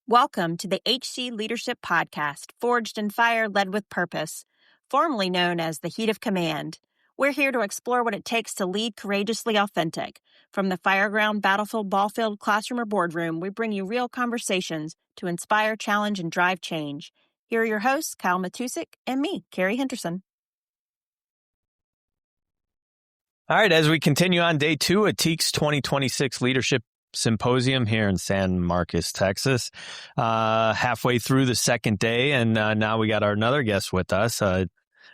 Welcome to the HC Leadership Podcast, forged in fire, led with purpose, formerly known as the Heat of Command. We're here to explore what it takes to lead courageously authentic. From the fireground, battlefield, ballfield, classroom, or boardroom, we bring you real conversations to inspire, challenge, and drive change. Here are your hosts, Kyle Matusik and me, Carrie Henderson. All right, as we continue on day 2 at TEEX 2026 Leadership Symposium here in San Marcos, Texas, halfway through the second day, and now we got another guest with us,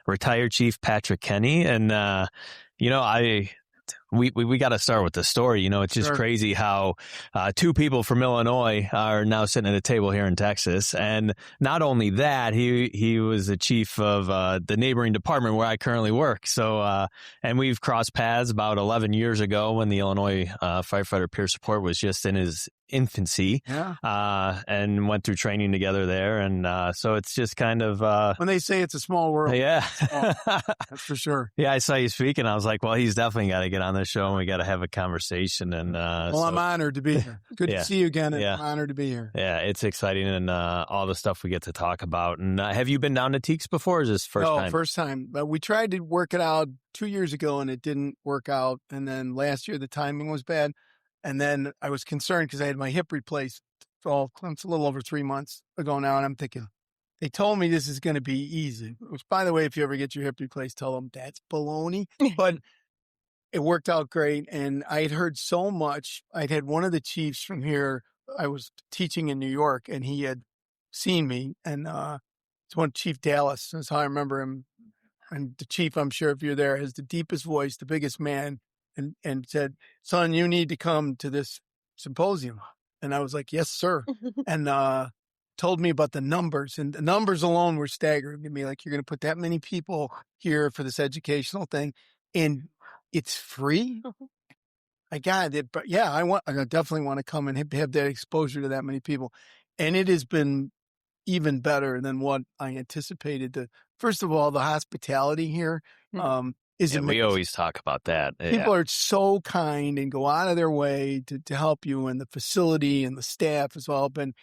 retired Chief Patrick Kenny, and we got to start with the story. It's just crazy how two people from Illinois are now sitting at a table here in Texas. And not only that, he was the chief of the neighboring department where I currently work. So, and we've crossed paths about 11 years ago when the Illinois Firefighter Peer Support was just in his infancy, and went through training together there. And so it's just kind of... when they say it's a small world. Yeah. That's for sure. Yeah, I saw you speak, and I was like, well, he's definitely got to get on this show, and we got to have a conversation. And I'm honored to be here. Good to see you again, and I'm honored to be here. Yeah, it's exciting, and all the stuff we get to talk about. And have you been down to TEEX before, or is this first time? No, first time. But we tried to work it out 2 years ago, and it didn't work out. And then last year, the timing was bad. And then I was concerned because I had my hip replaced. It's a little over 3 months ago now, and I'm thinking, they told me this is going to be easy. Which, by the way, if you ever get your hip replaced, tell them that's baloney. But it worked out great, and I had heard so much. I'd had one of the chiefs from here. I was teaching in New York, and he had seen me, and it's one Chief Dallas. That's how I remember him. And the chief, I'm sure if you're there, has the deepest voice, the biggest man, and said, "Son, you need to come to this symposium." And I was like, "Yes, sir." And told me about the numbers, and the numbers alone were staggering to me. Like, you're going to put that many people here for this educational thing, and it's free. I got it, but yeah, I definitely want to come and have that exposure to that many people, and it has been even better than what I anticipated. First of all, the hospitality here is amazing. We always talk about that. People are so kind and go out of their way to help you, and the facility and the staff has all been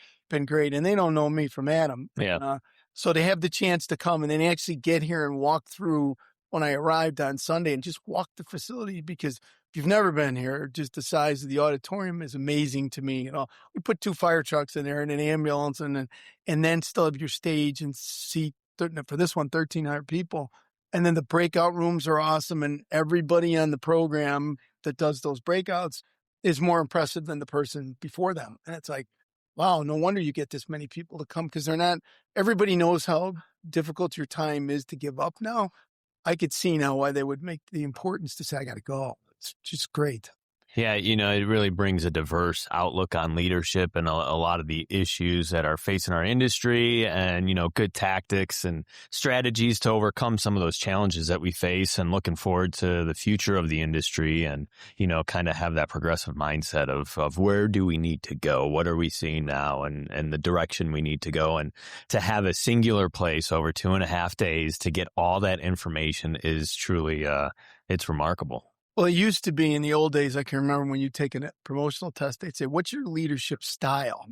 great. And they don't know me from Adam. Yeah. So to have the chance to come and then actually get here and walk through when I arrived on Sunday and just walk the facility, because if you've never been here, just the size of the auditorium is amazing to me. We put 2 fire trucks in there and an ambulance, and then still have your stage and seat for this one, 1,300 people. And then the breakout rooms are awesome, and everybody on the program that does those breakouts is more impressive than the person before them. And it's like, wow, no wonder you get this many people to come, because everybody knows how difficult your time is to give up now. I could see now why they would make the importance to say, I got to go. It's just great. Yeah, it really brings a diverse outlook on leadership and a lot of the issues that are facing our industry, and, good tactics and strategies to overcome some of those challenges that we face, and looking forward to the future of the industry, and, kind of have that progressive mindset of where do we need to go? What are we seeing now, and the direction we need to go, and to have a singular place over 2.5 days to get all that information is truly, it's remarkable. Well, it used to be in the old days. I can remember when you take a promotional test, they'd say, "What's your leadership style?"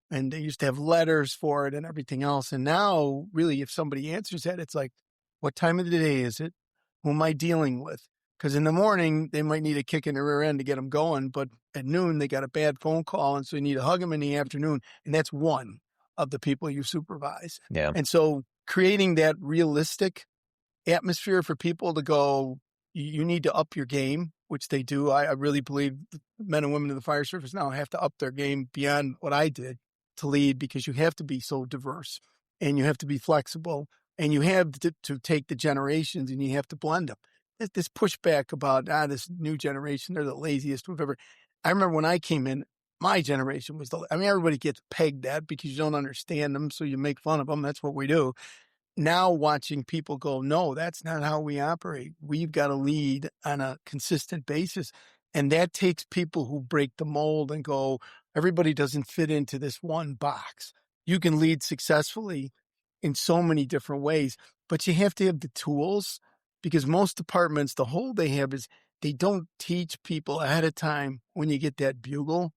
And they used to have letters for it and everything else. And now, really, if somebody answers that, it's like, what time of the day is it? Who am I dealing with? Because in the morning, they might need a kick in the rear end to get them going. But at noon, they got a bad phone call, and so you need to hug them in the afternoon. And that's one of the people you supervise. Yeah. And so creating that realistic atmosphere for people to go, you need to up your game, which they do. I really believe the men and women in the fire service now have to up their game beyond what I did to lead, because you have to be so diverse, and you have to be flexible, and you have to take the generations, and you have to blend them. This pushback about, this new generation, they're the laziest we've ever. I remember when I came in, my generation was everybody gets pegged that because you don't understand them, so you make fun of them. That's what we do. Now watching people go, no, that's not how we operate. We've got to lead on a consistent basis. And that takes people who break the mold and go, everybody doesn't fit into this one box. You can lead successfully in so many different ways, but you have to have the tools, because most departments, the hole they have is they don't teach people ahead of time, when you get that bugle,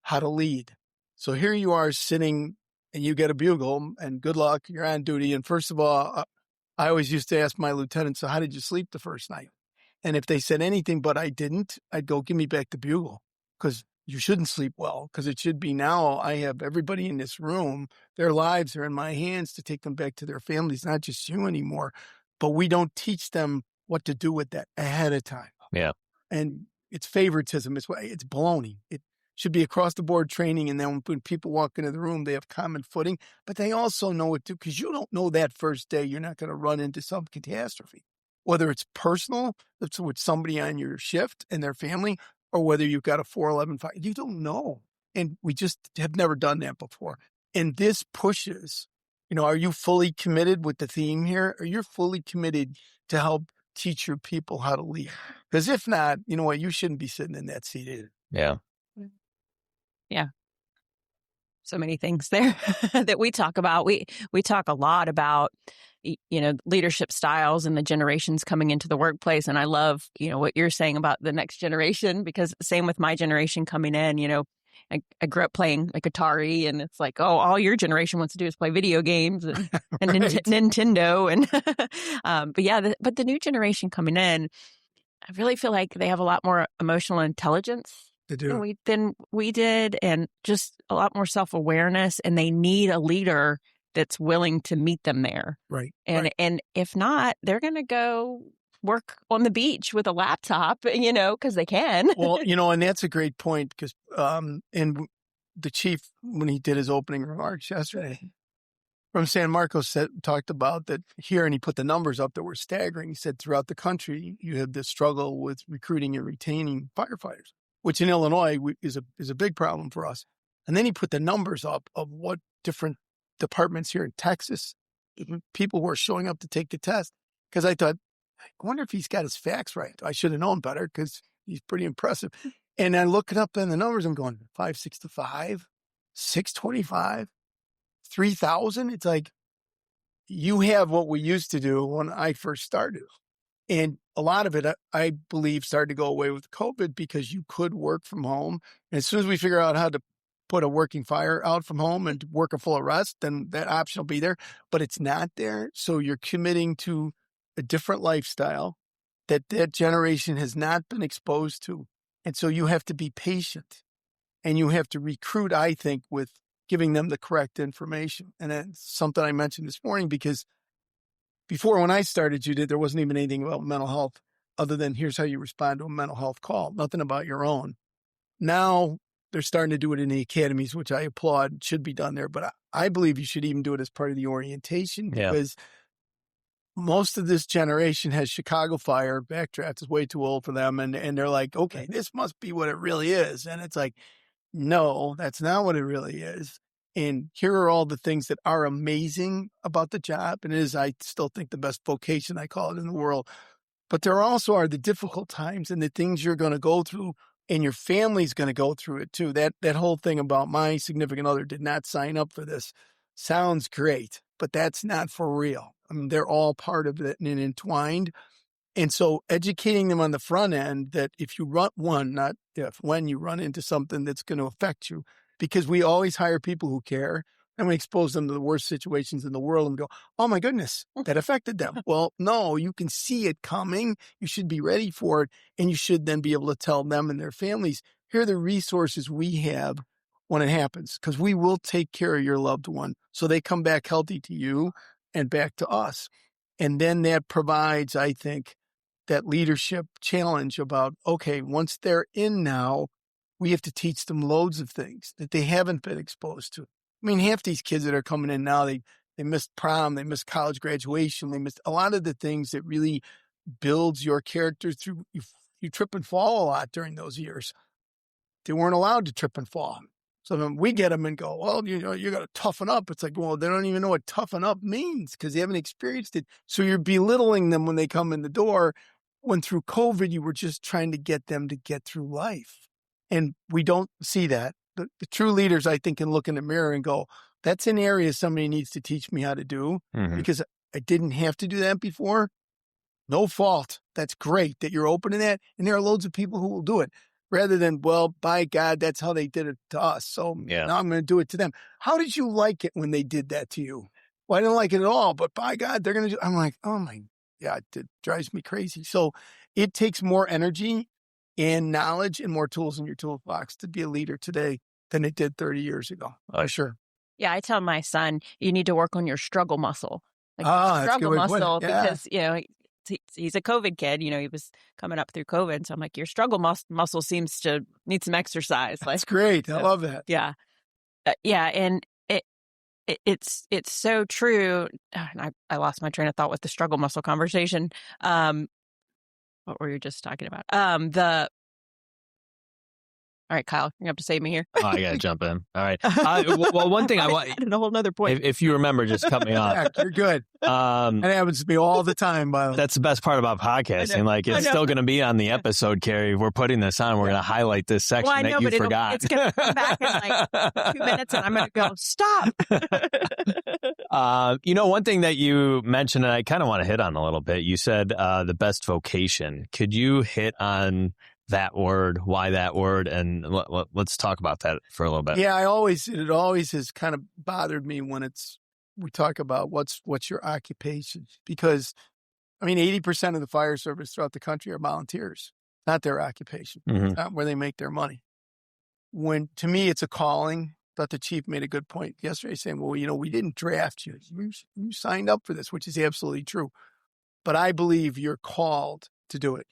how to lead. So here you are sitting and you get a bugle and good luck, you're on duty. And first of all, I always used to ask my lieutenants, so how did you sleep the first night? And if they said anything but I didn't, I'd go, give me back the bugle, because you shouldn't sleep well, because it should be now I have everybody in this room, their lives are in my hands to take them back to their families, not just you anymore. But we don't teach them what to do with that ahead of time. Yeah. And it's favoritism. It's baloney. It should be across the board training. And then when people walk into the room, they have common footing, but they also know what to do, because you don't know that first day you're not going to run into some catastrophe, whether it's personal, that's with somebody on your shift and their family, or whether you've got a 411 fire. You don't know. And we just have never done that before. And this pushes, are you fully committed with the theme here? Are you fully committed to help teach your people how to lead? Because if not, you know what? You shouldn't be sitting in that seat either. Yeah. Yeah. So many things there that we talk about. We talk a lot about, leadership styles and the generations coming into the workplace. And I love, what you're saying about the next generation, because same with my generation coming in, I grew up playing like Atari, and it's like, oh, all your generation wants to do is play video games and, and Right. Nintendo. And, but yeah, but the new generation coming in, I really feel like they have a lot more emotional intelligence They do. than we did, and just a lot more self-awareness, and they need a leader that's willing to meet them there. Right. And if not, they're going to go work on the beach with a laptop, because they can. Well, and that's a great point, because and the chief, when he did his opening remarks yesterday from San Marcos, talked about that here, and he put the numbers up that were staggering. He said throughout the country, you have this struggle with recruiting and retaining firefighters, which in Illinois is a big problem for us. And then he put the numbers up of what different departments here in Texas, people who are showing up to take the test. Because I thought, I wonder if he's got his facts right. I should have known better, because he's pretty impressive. And I look it up in the numbers, I'm going 565, 625, 3,000. It's like, you have what we used to do when I first started. And a lot of it, I believe, started to go away with COVID, because you could work from home. And as soon as we figure out how to put a working fire out from home and work a full arrest, then that option will be there. But it's not there. So you're committing to a different lifestyle that generation has not been exposed to. And so you have to be patient, and you have to recruit, I think, with giving them the correct information. And that's something I mentioned this morning, because before, when I started, Judith, there wasn't even anything about mental health other than here's how you respond to a mental health call, nothing about your own. Now they're starting to do it in the academies, which I applaud, should be done there. But I believe you should even do it as part of the orientation, because most of this generation has Chicago Fire, Backdraft is way too old for them. And they're like, okay, this must be what it really is. And it's like, no, that's not what it really is. And here are all the things that are amazing about the job. And it is, I still think, the best vocation, I call it, in the world. But there also are the difficult times and the things you're going to go through, and your family's going to go through it too. That whole thing about my significant other did not sign up for this sounds great, but that's not for real. I mean, they're all part of it and entwined. And so educating them on the front end that if you run when you run into something that's going to affect you, because we always hire people who care, and we expose them to the worst situations in the world and go, oh my goodness, that affected them. Well, no, you can see it coming. You should be ready for it. And you should then be able to tell them and their families, here are the resources we have when it happens, because we will take care of your loved one so they come back healthy to you and back to us. And then that provides, I think, that leadership challenge about, okay, once they're in now, we have to teach them loads of things that they haven't been exposed to. I mean, half these kids that are coming in now, they missed prom, they missed college graduation, they missed a lot of the things that really builds your character through. You trip and fall a lot during those years. They weren't allowed to trip and fall. So then we get them and go, well, you got to toughen up. It's like, well, they don't even know what toughen up means because they haven't experienced it. So you're belittling them when they come in the door, when through COVID, you were just trying to get them to get through life. And we don't see that. The true leaders, I think, can look in the mirror and go, that's an area somebody needs to teach me how to do because I didn't have to do that before. No fault. That's great that you're open to that. And there are loads of people who will do it. rather than, well, by God, that's how they did it to us. So now I'm going to do it to them. How did you like it when they did that to you? Well, I didn't like it at all, but by God, they're going to do, I'm like, oh my God, it drives me crazy. So it takes more energy and knowledge and more tools in your toolbox to be a leader today than it did 30 years ago. For sure. Yeah, I tell my son, you need to work on your struggle muscle. Like That's a good way to put it. Because, he's a COVID kid. He was coming up through COVID. So I'm like, your struggle muscle seems to need some exercise. That's great. I love that. Yeah. And it's so true. And I lost my train of thought with the struggle muscle conversation. What were you just talking about? All right, Kyle, you have to save me here. Oh, I got to jump in. All right. Well, one thing I want... a whole nother point. If you remember, just cut me off. Yeah, you're good. That happens to me all the time, by the way. That's the best part about podcasting. Like, it's still going to be on the episode, Carrie. We're putting this on. We're going to highlight this section that you forgot. It's going to come back in like 2 minutes, and I'm going to go, stop. One thing that you mentioned, and I kind of want to hit on a little bit, you said the best vocation. Could you hit on that word, why that word, and let's talk about that for a little bit. Yeah, it always has kind of bothered me when we talk about what's your occupation, because 80% of the fire service throughout the country are volunteers, not their occupation, not where they make their money. When to me it's a calling. Thought the chief made a good point yesterday, saying, "Well, we didn't draft you. You signed up for this," which is absolutely true. But I believe you're called to do it.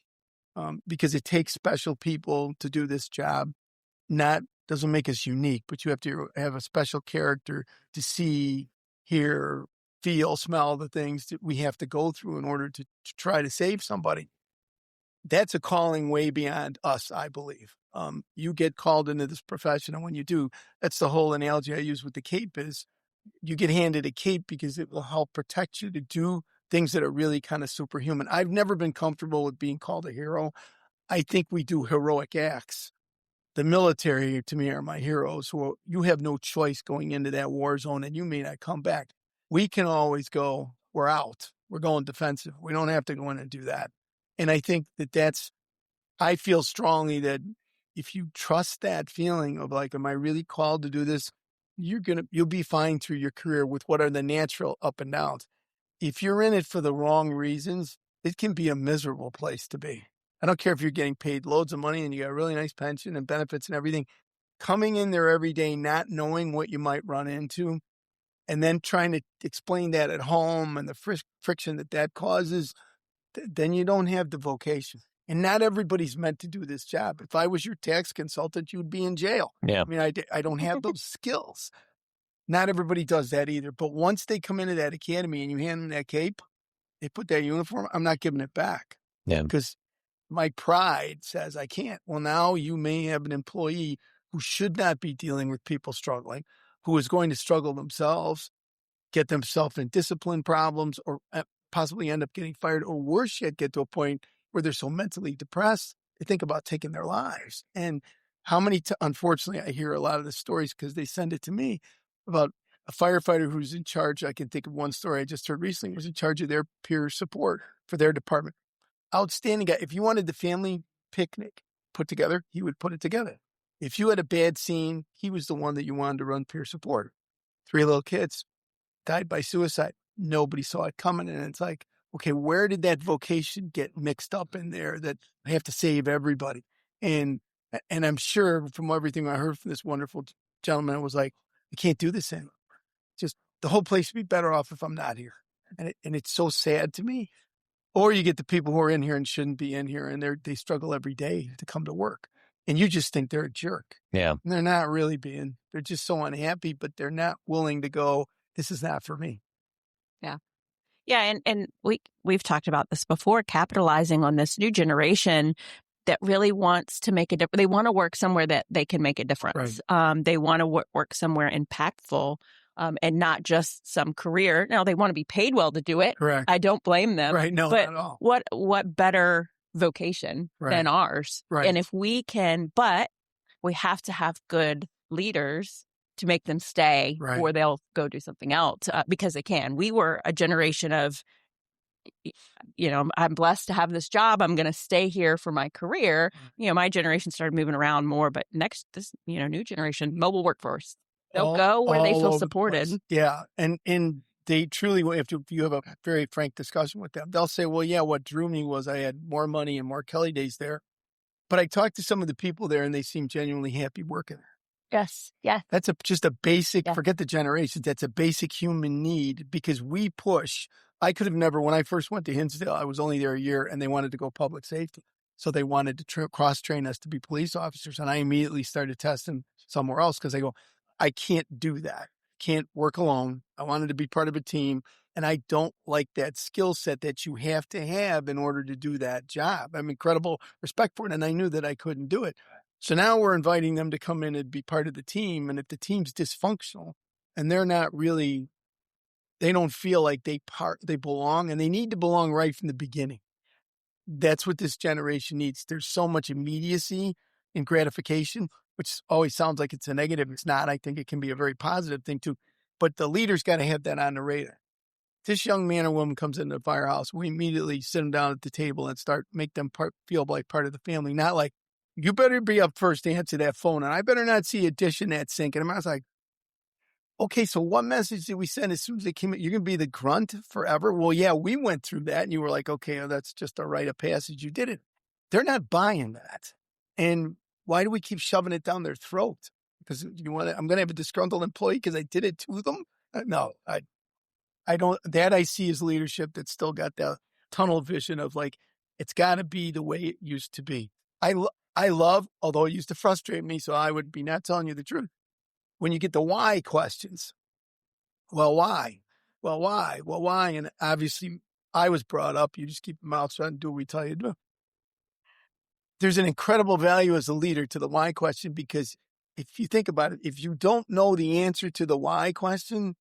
Because it takes special people to do this job. Doesn't make us unique, but you have to have a special character to see, hear, feel, smell the things that we have to go through in order to try to save somebody. That's a calling way beyond us, I believe. You get called into this profession, and when you do, that's the whole analogy I use with the cape is you get handed a cape because it will help protect you to do things that are really kind of superhuman. I've never been comfortable with being called a hero. I think we do heroic acts. The military, to me, are my heroes. Who you have no choice going into that war zone, and you may not come back. We can always go, we're out. We're going defensive. We don't have to go in and do that. And I think I feel strongly that if you trust that feeling of like, am I really called to do this? You'll be fine through your career with what are the natural up and downs. If you're in it for the wrong reasons, it can be a miserable place to be. I don't care if you're getting paid loads of money and you got a really nice pension and benefits and everything. Coming in there every day, not knowing what you might run into, and then trying to explain that at home and the friction that causes, then you don't have the vocation. And not everybody's meant to do this job. If I was your tax consultant, you'd be in jail. Yeah. I don't have those skills. Not everybody does that either. But once they come into that academy and you hand them that cape, they put that uniform, I'm not giving it back. Yeah. Because my pride says I can't. Well, now you may have an employee who should not be dealing with people struggling, who is going to struggle themselves, get themselves in discipline problems, or possibly end up getting fired, or worse yet, get to a point where they're so mentally depressed, they think about taking their lives. And how many, unfortunately, I hear a lot of the stories because they send it to me about a firefighter who's in charge. I can think of one story I just heard recently, was in charge of their peer support for their department. Outstanding guy. If you wanted the family picnic put together, he would put it together. If you had a bad scene, he was the one that you wanted to run peer support. 3 little kids died by suicide. Nobody saw it coming. And it's like, okay, where did that vocation get mixed up in there that I have to save everybody? And I'm sure from everything I heard from this wonderful gentleman, it was like, I can't do this anymore. Just the whole place would be better off if I'm not here. And it's so sad to me. Or you get the people who are in here and shouldn't be in here, and they struggle every day to come to work. And you just think they're a jerk. Yeah. And they're not really being. They're just so unhappy, but they're not willing to go, this is not for me. Yeah. Yeah. And we've talked about this before, capitalizing on this new generation that really wants to make a difference. They want to work somewhere that they can make a difference. Right. They want to work somewhere impactful, and not just some career. Now, they want to be paid well to do it. Correct. I don't blame them. Right. No, but not at all. What better vocation than ours? Right. And if we can, but we have to have good leaders to make them stay, or they'll go do something else, because they can. We were a generation of I'm blessed to have this job. I'm going to stay here for my career. My generation started moving around more, but new generation, mobile workforce. They'll go where they feel over the supported. place. Yeah. And they truly, if you have a very frank discussion with them, they'll say, well, yeah, what drew me was I had more money and more Kelly days there. But I talked to some of the people there and they seem genuinely happy working there. Yes. Yeah. That's just a basic, forget the generations. That's a basic human need because we push. I could have never, when I first went to Hinsdale, I was only there a year and they wanted to go public safety. So they wanted to cross-train us to be police officers. And I immediately started testing somewhere else because I go, I can't do that. Can't work alone. I wanted to be part of a team. And I don't like that skill set that you have to have in order to do that job. I have incredible respect for it. And I knew that I couldn't do it. So now we're inviting them to come in and be part of the team. And if the team's dysfunctional and they're not really, they don't feel like they belong, and they need to belong right from the beginning. That's what this generation needs. There's so much immediacy and gratification, which always sounds like it's a negative. It's not. I think it can be a very positive thing too. But the leader's got to have that on the radar. This young man or woman comes into the firehouse, we immediately sit them down at the table and make them feel like part of the family. Not like, you better be up first to answer that phone, and I better not see a dish in that sink. And I was like, okay, so what message did we send as soon as they came in? You're going to be the grunt forever? Well, yeah, we went through that, and you were like, okay, well, that's just a rite of passage. You did it. They're not buying that. And why do we keep shoving it down their throat? Because I'm going to have a disgruntled employee because I did it to them? No, I don't. That I see as leadership that's still got that tunnel vision of like, it's got to be the way it used to be. I love, although it used to frustrate me, so I would be not telling you the truth. When you get the why questions, well, why? Well, why? Well, why? And obviously, I was brought up, you just keep your mouth shut and do what we tell you to do. There's an incredible value as a leader to the why question because if you think about it, if you don't know the answer to the why question,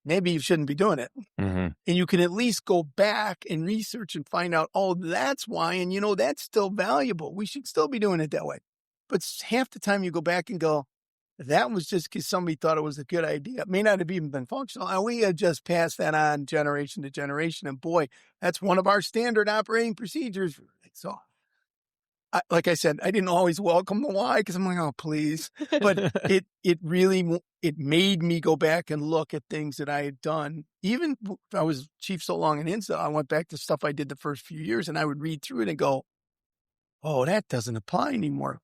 maybe you shouldn't be doing it. Mm-hmm. And you can at least go back and research and find out, oh, that's why. And, that's still valuable. We should still be doing it that way. But half the time you go back and go, that was just because somebody thought it was a good idea. It may not have even been functional. And we had just passed that on generation to generation. And boy, that's one of our standard operating procedures. So, like I said, I didn't always welcome the why because I'm like, oh, please. But it really made me go back and look at things that I had done. Even if I was chief so long in Hinsdale, I went back to stuff I did the first few years and I would read through it and go, oh, that doesn't apply anymore.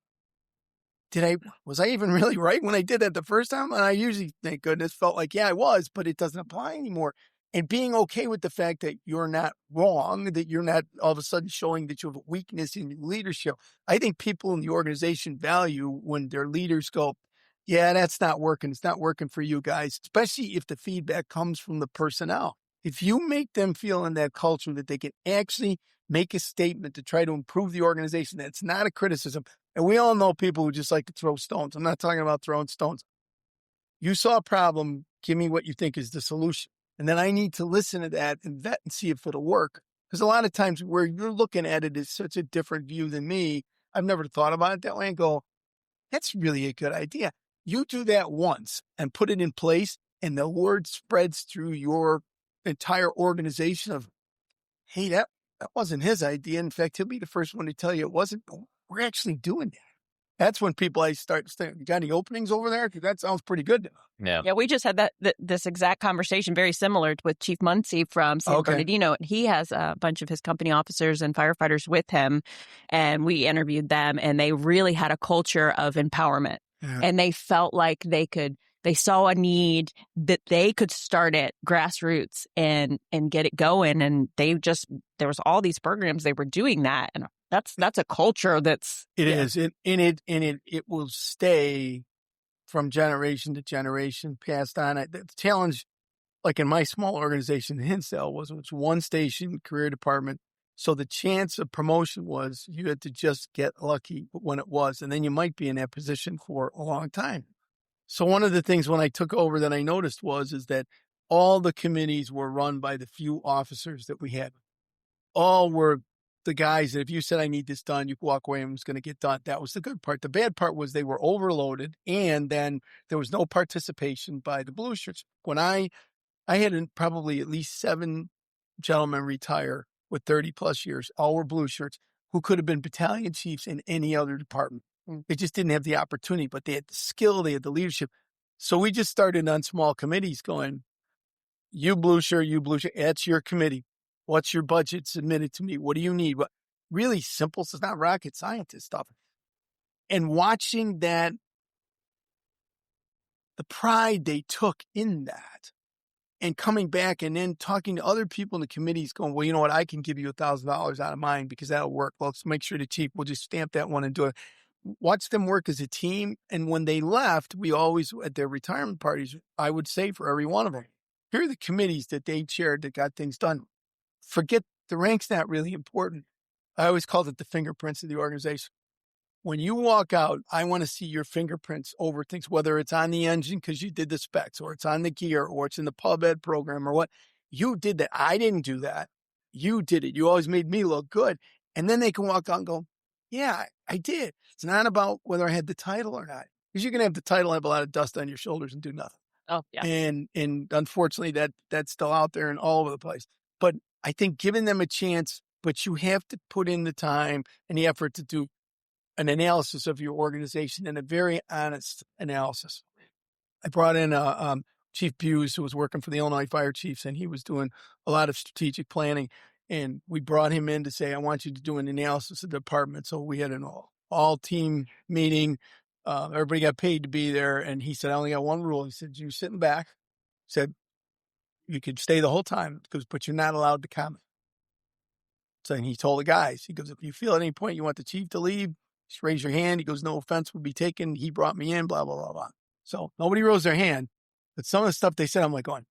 Was I even really right when I did that the first time? And I usually, thank goodness, felt like, yeah, I was, but it doesn't apply anymore. And being okay with the fact that you're not wrong, that you're not all of a sudden showing that you have a weakness in your leadership. I think people in the organization value when their leaders go, yeah, that's not working. It's not working for you guys, especially if the feedback comes from the personnel. If you make them feel in that culture that they can actually make a statement to try to improve the organization, that's not a criticism. And we all know people who just like to throw stones. I'm not talking about throwing stones. You saw a problem. Give me what you think is the solution. And then I need to listen to that and vet and see if it'll work. Because a lot of times where you're looking at it is such a different view than me. I've never thought about it that way and go, that's really a good idea. You do that once and put it in place and the word spreads through your entire organization of, hey, that wasn't his idea. In fact, he'll be the first one to tell you it wasn't. We're actually doing that. That's when people I start saying, you got any openings over there? Because that sounds pretty good. Yeah, we just had this exact conversation, very similar with Chief Muncie from San Bernardino. And he has a bunch of his company officers and firefighters with him. And we interviewed them and they really had a culture of empowerment. Yeah. And they felt like they saw a need that they could start at grassroots and get it going. And there was all these programs, they were doing that. And that's a culture that's... It is. It will stay from generation to generation, passed on. The challenge, like in my small organization, Hinsdale, was one station, career department. So the chance of promotion was you had to just get lucky when it was. And then you might be in that position for a long time. So one of the things when I took over that I noticed is that all the committees were run by the few officers that we had. All were the guys that if you said, I need this done, you could walk away and it was going to get done. That was the good part. The bad part was they were overloaded and then there was no participation by the blue shirts. When I had probably at least 7 gentlemen retire with 30 plus years, all were blue shirts, who could have been battalion chiefs in any other department. They just didn't have the opportunity, but they had the skill, they had the leadership. So we just started on small committees going, you blue shirt, that's your committee. What's your budget? Submit it to me. What do you need? What really simple. So it's not rocket scientist stuff. And watching that, the pride they took in that, and coming back and then talking to other people in the committees going, well, you know what? I can give you $1,000 out of mine because that'll work. Let's make sure the chief will just stamp that one and do it. Watch them work as a team. And when they left, we always, at their retirement parties, I would say for every one of them, here are the committees that they chaired that got things done. Forget the rank's not really important. I always called it the fingerprints of the organization. When you walk out, I want to see your fingerprints over things, whether it's on the engine because you did the specs, or it's on the gear, or it's in the pub ed program, or what. You did that. I didn't do that. You did it. You always made me look good. And then they can walk out and go, yeah, I did. It's not about whether I had the title or not. Because you can have the title, have a lot of dust on your shoulders and do nothing. Oh, yeah. And unfortunately, that's still out there and all over the place. But I think giving them a chance, but you have to put in the time and the effort to do an analysis of your organization, and a very honest analysis. I brought in Chief Buse, who was working for the Illinois Fire Chiefs, and he was doing a lot of strategic planning. And we brought him in to say, I want you to do an analysis of the department. So we had an all-team meeting. Everybody got paid to be there. And he said, I only got one rule. He said, you're sitting back. He said, you could stay the whole time, but you're not allowed to comment. So he told the guys, he goes, if you feel at any point you want the chief to leave, just raise your hand. He goes, no offense would be taken. He brought me in, blah, blah, blah, blah. So nobody rose their hand. But some of the stuff they said, I'm like going,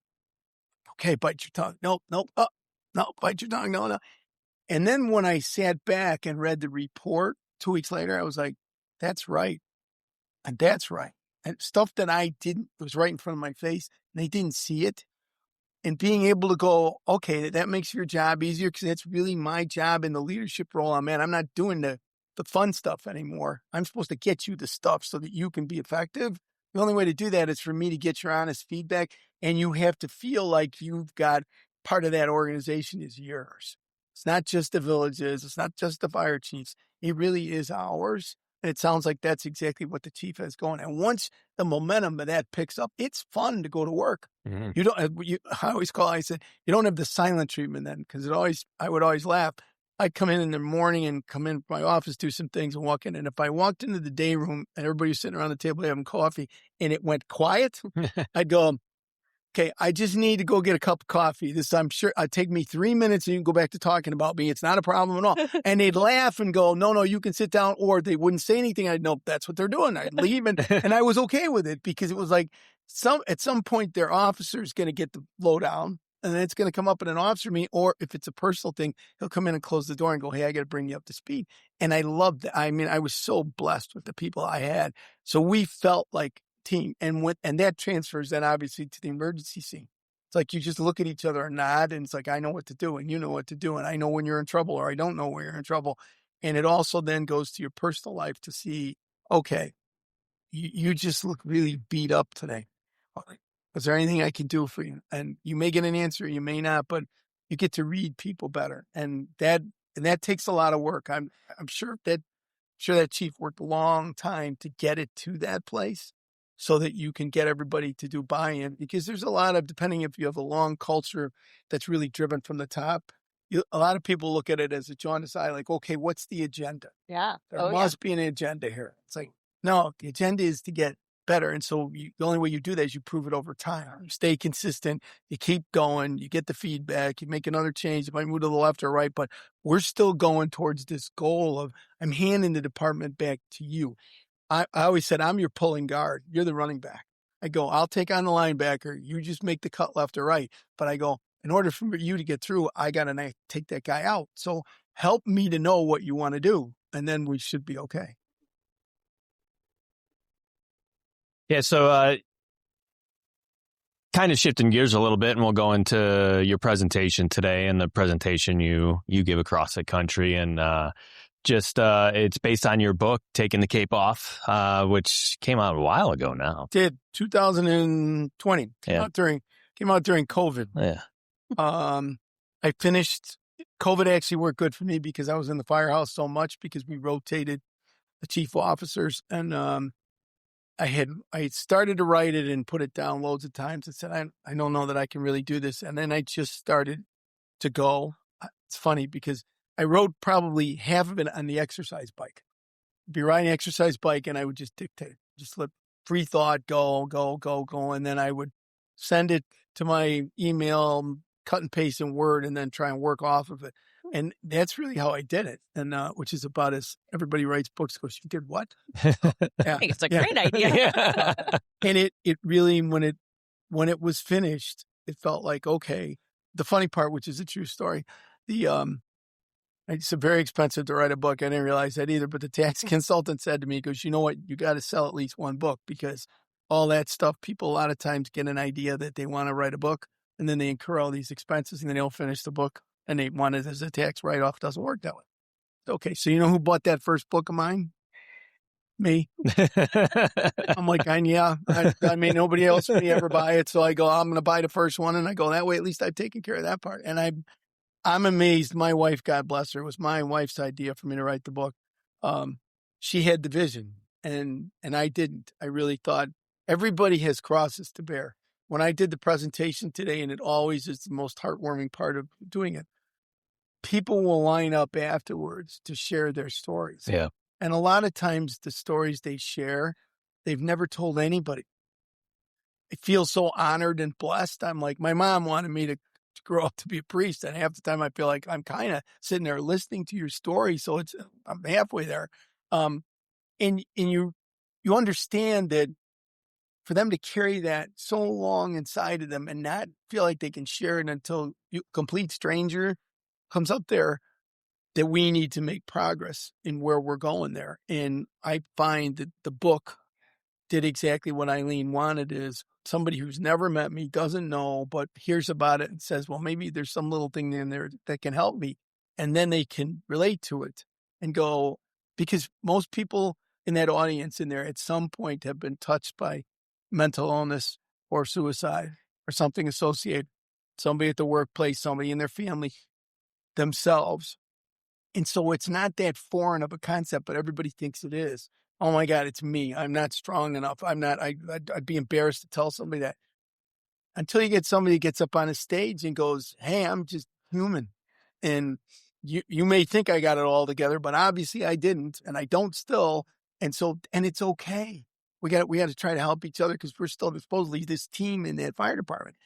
okay, bite your tongue. No, bite your tongue. No. And then when I sat back and read the report 2 weeks later, I was like, that's right. And that's right. And stuff that I didn't, was right in front of my face, and they didn't see it. And being able to go, okay, that makes your job easier because that's really my job in the leadership role I'm in. I'm not doing the fun stuff anymore. I'm supposed to get you the stuff so that you can be effective. The only way to do that is for me to get your honest feedback, and you have to feel like you've got part of that organization is yours. It's not just the villages. It's not just the fire chiefs. It really is ours. And it sounds like that's exactly what the chief has going. And once the momentum of that picks up, it's fun to go to work. Mm-hmm. I said, you don't have the silent treatment then, because I would always laugh. I'd come in the morning and come in my office, do some things and walk in. And if I walked into the day room and everybody was sitting around the table having coffee and it went quiet, I'd go, okay, I just need to go get a cup of coffee. I'm sure it'd take me 3 minutes and you can go back to talking about me. It's not a problem at all. And they'd laugh and go, no, you can sit down. Or they wouldn't say anything. I'd know that's what they're doing. I'd leave and I was okay with it because it was like at some point their officer's going to get the lowdown. And then it's going to come up in an officer meeting, or if it's a personal thing, he'll come in and close the door and go, hey, I got to bring you up to speed. And I loved it. I mean, I was so blessed with the people I had. So we felt like a team. And that transfers then obviously to the emergency scene. It's like you just look at each other and nod, and it's like, I know what to do, and you know what to do, and I know when you're in trouble, or I don't know when you're in trouble. And it also then goes to your personal life to see, okay, you just look really beat up today. Is there anything I can do for you? And you may get an answer, you may not, but you get to read people better. And that takes a lot of work. I'm sure that chief worked a long time to get it to that place so that you can get everybody to do buy-in, because there's a lot of, depending if you have a long culture that's really driven from the top, a lot of people look at it as a jaundiced eye, like, okay, what's the agenda? Yeah. There must be an agenda here. It's like, no, the agenda is to get better. And so the only way you do that is you prove it over time. You stay consistent, you keep going, you get the feedback, you make another change. It might move to the left or right, but we're still going towards this goal of, I'm handing the department back to you. I always said, I'm your pulling guard. You're the running back. I go, I'll take on the linebacker. You just make the cut left or right. But I go, in order for you to get through, I got to take that guy out. So help me to know what you want to do. And then we should be okay. Yeah, so kind of shifting gears a little bit, and we'll go into your presentation today and the presentation you give across the country. And it's based on your book, Taking the Cape Off, which came out a while ago now. Did 2020. Came out during COVID. Yeah. I finished. COVID actually worked good for me because I was in the firehouse so much because we rotated the chief officers, and I started to write it and put it down loads of times and said, I don't know that I can really do this. And then I just started to go. It's funny because I rode probably half of it on the exercise bike. I'd be riding the exercise bike and I would just dictate, just let free thought go. And then I would send it to my email, cut and paste in Word, and then try and work off of it. And that's really how I did it. And which is about as everybody writes books goes, you did what? Yeah. I think it's a great idea. And it really, when it was finished, it felt like, okay. The funny part, which is a true story, it's very expensive to write a book. I didn't realize that either. But the tax consultant said to me, he goes, you know what? You got to sell at least one book because all that stuff, people a lot of times get an idea that they want to write a book and then they incur all these expenses and then they don't finish the book and they want it as a tax write-off. Doesn't work that way. Okay. So you know who bought that first book of mine? Me. I'm like, I mean, nobody else may ever buy it. So I go, I'm going to buy the first one. And I go, that way, at least I've taken care of that part. And I'm amazed. My wife, God bless her, it was my wife's idea for me to write the book. She had the vision and I didn't. I really thought everybody has crosses to bear. When I did the presentation today, and it always is the most heartwarming part of doing it, people will line up afterwards to share their stories. Yeah. And a lot of times the stories they share, they've never told anybody. I feel so honored and blessed. I'm like, my mom wanted me to grow up to be a priest. And half the time I feel like I'm kind of sitting there listening to your story. So I'm halfway there. And you understand that for them to carry that so long inside of them and not feel like they can share it until a complete stranger comes up there, that we need to make progress in where we're going there. And I find that the book did exactly what Eileen wanted, is somebody who's never met me, doesn't know, but hears about it and says, well, maybe there's some little thing in there that can help me. And then they can relate to it and go, because most people in that audience in there at some point have been touched by mental illness or suicide or something associated, somebody at the workplace, somebody in their family, themselves. And so it's not that foreign of a concept, but everybody thinks it is. Oh my God, it's me. I'm not strong enough. I'd be embarrassed to tell somebody that. Until you get somebody that gets up on a stage and goes, hey, I'm just human. And you may think I got it all together, but obviously I didn't, and I don't still. And it's okay. We got to try to help each other because we're still supposedly this team in that fire department.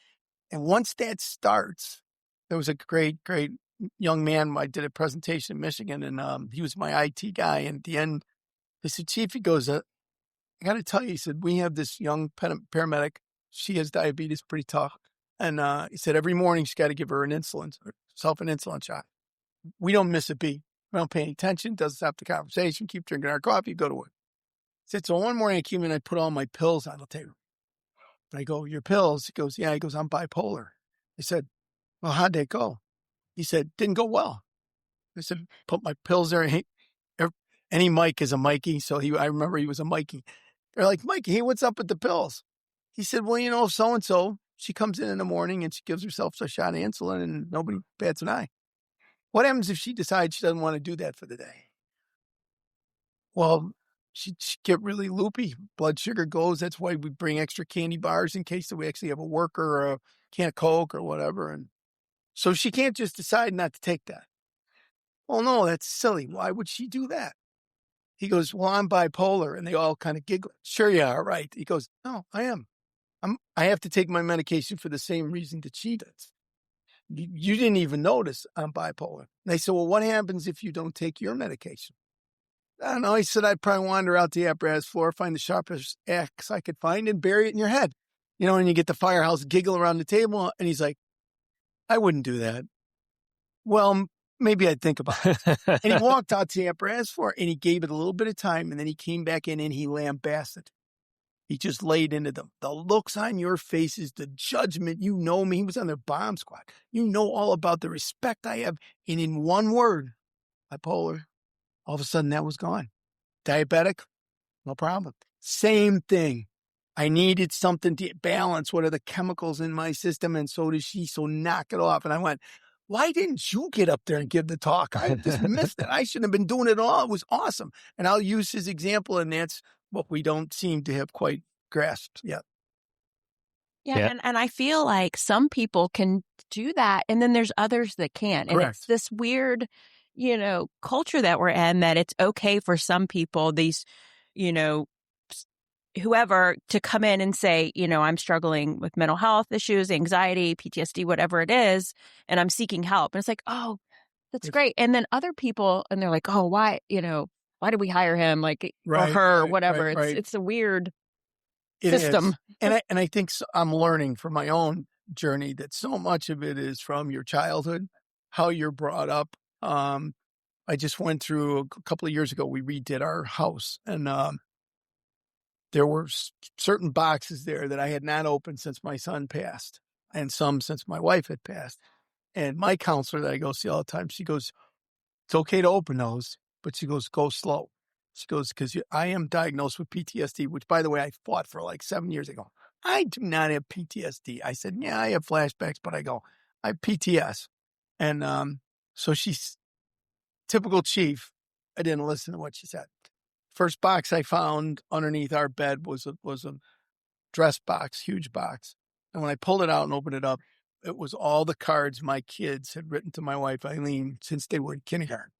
And once that starts, there was a great young man. I did a presentation in Michigan, and he was my IT guy. And at the end, I said, Chief, he goes, I got to tell you, he said, we have this young paramedic. She has diabetes, pretty tough. And he said, every morning she's got to give her an insulin shot. We don't miss a beat. We don't pay any attention. Doesn't stop the conversation. Keep drinking our coffee, go to work. He said, so one morning I came in, I put all my pills on the table. And I go, your pills? He goes, yeah. He goes, I'm bipolar. I said, well, how'd that go? He said, didn't go well. I said, put my pills there. Any Mike is a Mikey. So I remember he was a Mikey. They're like, Mikey, hey, what's up with the pills? He said, well, so-and-so, she comes in the morning and she gives herself a shot of insulin and nobody bats an eye. What happens if she decides she doesn't want to do that for the day? Well, she'd get really loopy. Blood sugar goes. That's why we bring extra candy bars in case that we actually have a worker or a can of Coke or whatever. And so she can't just decide not to take that. Well, no, that's silly. Why would she do that? He goes, well, I'm bipolar. And they all kind of giggle. Sure you are, right? He goes, no, I am. I have to take my medication for the same reason that she does. You didn't even notice I'm bipolar. And they said, well, what happens if you don't take your medication? I don't know. He said, I'd probably wander out the apparatus floor, find the sharpest axe I could find and bury it in your head. And you get the firehouse giggle around the table. And he's like, I wouldn't do that. Well, maybe I'd think about it. And he walked out to the apparatus floor and he gave it a little bit of time. And then he came back in and he lambasted. He just laid into them. The looks on your faces, the judgment, me. He was on their bomb squad. You know all about the respect I have. And in one word, bipolar, all of a sudden that was gone. Diabetic, no problem. Same thing. I needed something to balance what are the chemicals in my system. And so does she. So knock it off. And I went, why didn't you get up there and give the talk? I just missed it. I shouldn't have been doing it at all. It was awesome. And I'll use his example, and that's what we don't seem to have quite grasped yet. Yeah. And I feel like some people can do that, and then there's others that can't. And Correct. it's this weird, culture that we're in, that it's okay for some people, these, whoever, to come in and say, I'm struggling with mental health issues, anxiety, PTSD, whatever it is, and I'm seeking help. And it's like, oh, that's great. And then other people, and they're like, oh, why did we hire him? Like, or her, or whatever. It's a weird system. And I think I'm learning from my own journey that so much of it is from your childhood, how you're brought up. I just went through a couple of years ago, we redid our house, and there were certain boxes there that I had not opened since my son passed, and some since my wife had passed. And my counselor that I go see all the time, she goes, it's okay to open those, but she goes, go slow. She goes, because I am diagnosed with PTSD, which, by the way, I fought for like 7 years ago. I do not have PTSD. I said, yeah, I have flashbacks, but I have PTS. And so she's typical chief. I didn't listen to what she said. First box I found underneath our bed was a dress box, huge box. And when I pulled it out and opened it up, it was all the cards my kids had written to my wife, Eileen, since they were in kindergarten.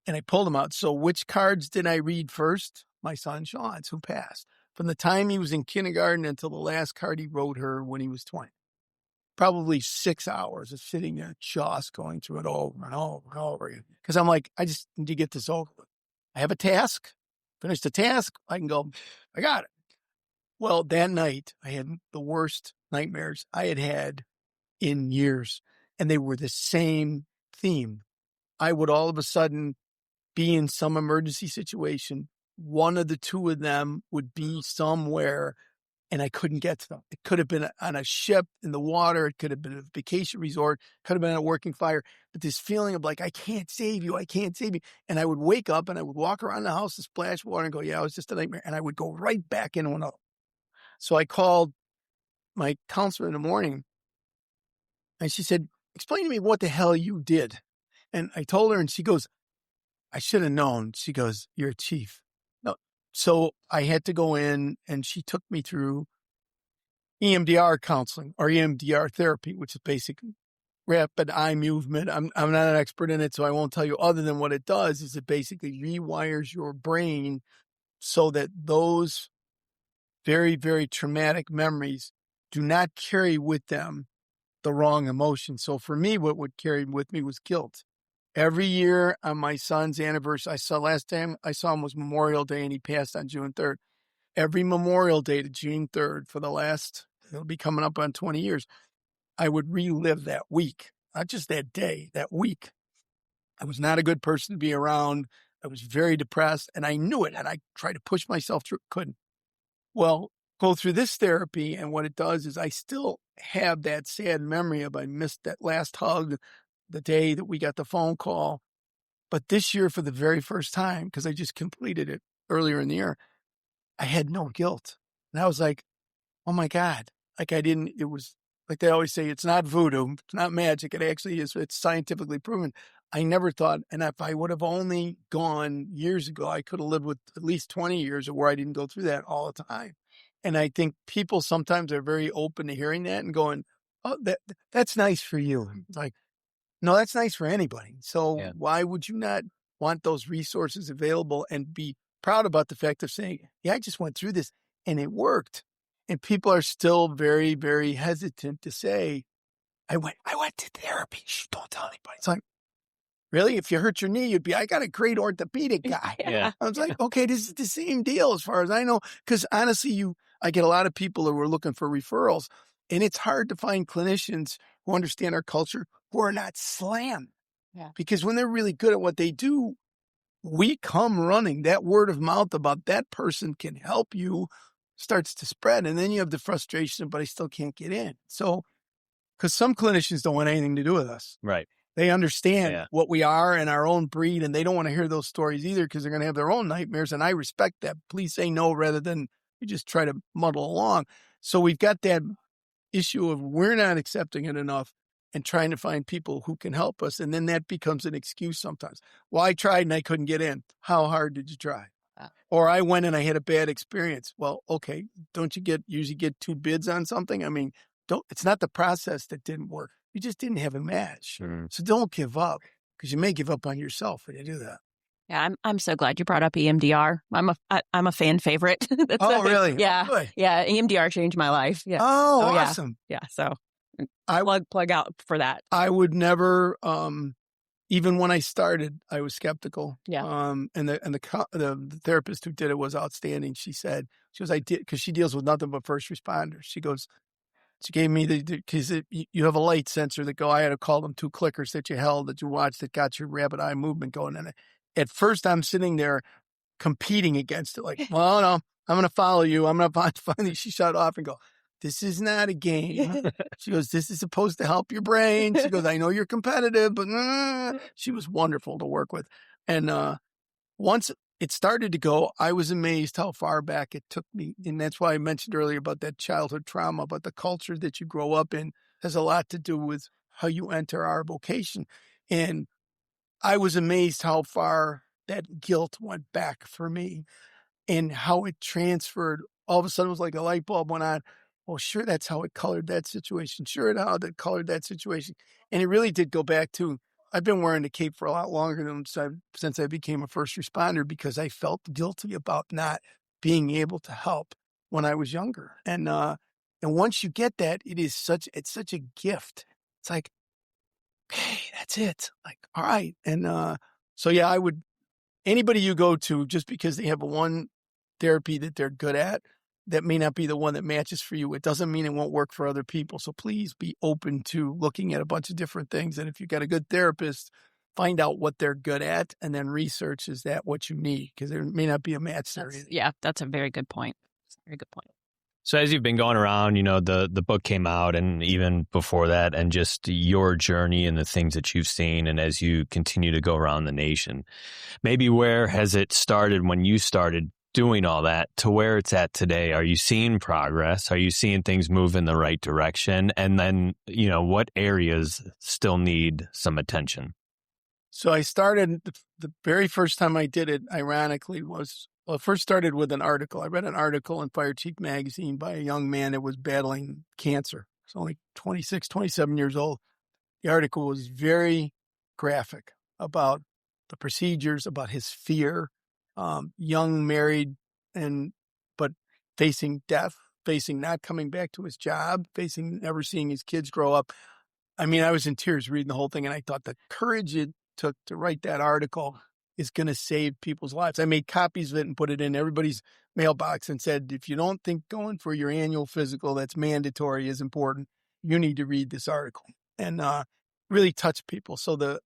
And I pulled them out. So which cards did I read first? My son, Sean's, who passed. From the time he was in kindergarten until the last card he wrote her when he was 20. Probably 6 hours of sitting there just going through it over and over and over again. Because I'm like, I just need to get this over with. I have a task. Finish the task. I can go, I got it. Well, that night, I had the worst nightmares I had had in years. And they were the same theme. I would all of a sudden be in some emergency situation. One of the two of them would be somewhere, and I couldn't get to them. It could have been on a ship in the water. It could have been a vacation resort. Could have been a working fire. But this feeling of like, I can't save you. I can't save you. And I would wake up and I would walk around the house and splash water and go, yeah, it was just a nightmare. And I would go right back into another. So I called my counselor in the morning, and she said, explain to me what the hell you did. And I told her, and she goes, I should have known. She goes, you're a chief. No. So I had to go in, and she took me through EMDR counseling, or EMDR therapy, which is basically rapid eye movement. I'm not an expert in it, so I won't tell you other than what it does is it basically rewires your brain so that those very, very traumatic memories do not carry with them the wrong emotion. So for me, what would carry with me was guilt. Every year on my son's anniversary, last time I saw him was Memorial Day, and he passed on June 3rd. Every Memorial Day to June 3rd for the last, it'll be coming up on 20 years, I would relive that week, not just that day, that week. I was not a good person to be around. I was very depressed, and I knew it, and I tried to push myself through, couldn't. Well, go through this therapy, and what it does is I still have that sad memory of I missed that last hug, the day that we got the phone call. But this year, for the very first time, because I just completed it earlier in the year, I had no guilt. And I was like, oh my God. Like it was like they always say, it's not voodoo, it's not magic. It actually is, it's scientifically proven. I never thought, and if I would have only gone years ago, I could have lived with at least 20 years of where I didn't go through that all the time. And I think people sometimes are very open to hearing that and going, oh, that's nice for you. It's like, no, that's nice for anybody. So why would you not want those resources available and be proud about the fact of saying, yeah, I just went through this and it worked. And people are still very, very hesitant to say, I went to therapy. Shh, don't tell anybody. It's like, really? If you hurt your knee, you'd be, I got a great orthopedic guy. Yeah. I was like, okay, this is the same deal as far as I know. Because honestly, I get a lot of people who are looking for referrals, and it's hard to find clinicians who understand our culture who are not slammed. Yeah. Because when they're really good at what they do, we come running. That word of mouth about that person can help you starts to spread. And then you have the frustration, but I still can't get in. So, because some clinicians don't want anything to do with us. Right. They understand what we are and our own breed, and they don't want to hear those stories either because they're going to have their own nightmares. And I respect that. Please say no rather than you just try to muddle along. So we've got that issue of we're not accepting it enough. and trying to find people who can help us. And then that becomes an excuse sometimes. Well, I tried and I couldn't get in. How hard did you try? Or I went and I had a bad experience. Well, okay, don't you usually get 2 bids on something? I mean, it's not the process that didn't work. You just didn't have a match. So don't give up, because you may give up on yourself when you do that. Yeah, I'm so glad you brought up EMDR. I'm a fan favorite. Really? Yeah. Good. Yeah, EMDR changed my life. Yeah. Oh, awesome. Yeah. So plug out for that. I would never, even when I started, I was skeptical. Yeah. And the therapist who did it was outstanding. She goes, I did, because she deals with nothing but first responders. She gave me because you have a light sensor that I had to call them 2 clickers that you held, that you watched, that got your rapid eye movement going. And at first I'm sitting there competing against it. Like, well, no, I'm going to follow you. I'm going to finally, she shut off and go, this is not a game. She goes, this is supposed to help your brain. She goes, I know you're competitive, but she was wonderful to work with. And once it started to go, I was amazed how far back it took me. And that's why I mentioned earlier about that childhood trauma, but the culture that you grow up in has a lot to do with how you enter our vocation. And I was amazed how far that guilt went back for me and how it transferred. All of a sudden, it was like a light bulb went on. Well, sure, that's how it colored that situation. Sure, how that colored that situation. And it really did go back to, I've been wearing the cape for a lot longer than since I became a first responder, because I felt guilty about not being able to help when I was younger. And once you get that, it's such a gift. It's like, hey, that's it. Like, all right. And so yeah, anybody you go to, just because they have one therapy that they're good at, that may not be the one that matches for you. It doesn't mean it won't work for other people. So please be open to looking at a bunch of different things. And if you've got a good therapist, find out what they're good at and then research, is that what you need? Because there may not be a match there. Yeah, that's a very good point. Very good point. So as you've been going around, the book came out, and even before that, and just your journey and the things that you've seen, and as you continue to go around the nation, maybe where has it started when you started doing all that to where it's at today? Are you seeing progress? Are you seeing things move in the right direction? And then, what areas still need some attention? So I started, the very first time I did it, ironically, it first started with an article. I read an article in Firefighting magazine by a young man that was battling cancer. He's only 26, 27 years old. The article was very graphic about the procedures, about his fear, young, married, but facing death, facing not coming back to his job, facing never seeing his kids grow up. I mean, I was in tears reading the whole thing, and I thought the courage it took to write that article is going to save people's lives. I made copies of it and put it in everybody's mailbox and said, if you don't think going for your annual physical that's mandatory is important, you need to read this article. And really touched people. So the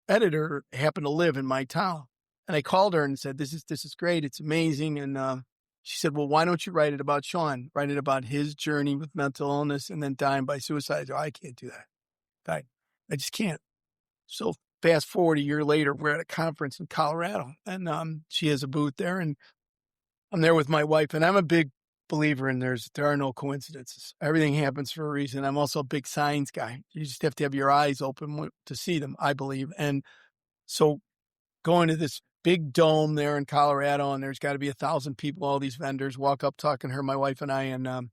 editor happened to live in my town. And I called her and said, this is great. It's amazing. And she said, well, why don't you write it about Sean? Write it about his journey with mental illness and then dying by suicide. So I can't do that. I just can't. So fast forward a year later, we're at a conference in Colorado, and she has a booth there, and I'm there with my wife. And I'm a big believer in there are no coincidences. Everything happens for a reason. I'm also a big signs guy. You just have to have your eyes open to see them, I believe. And so going to this big dome there in Colorado, and there's got to be 1,000 people, all these vendors, walk up talking to her, my wife and I, and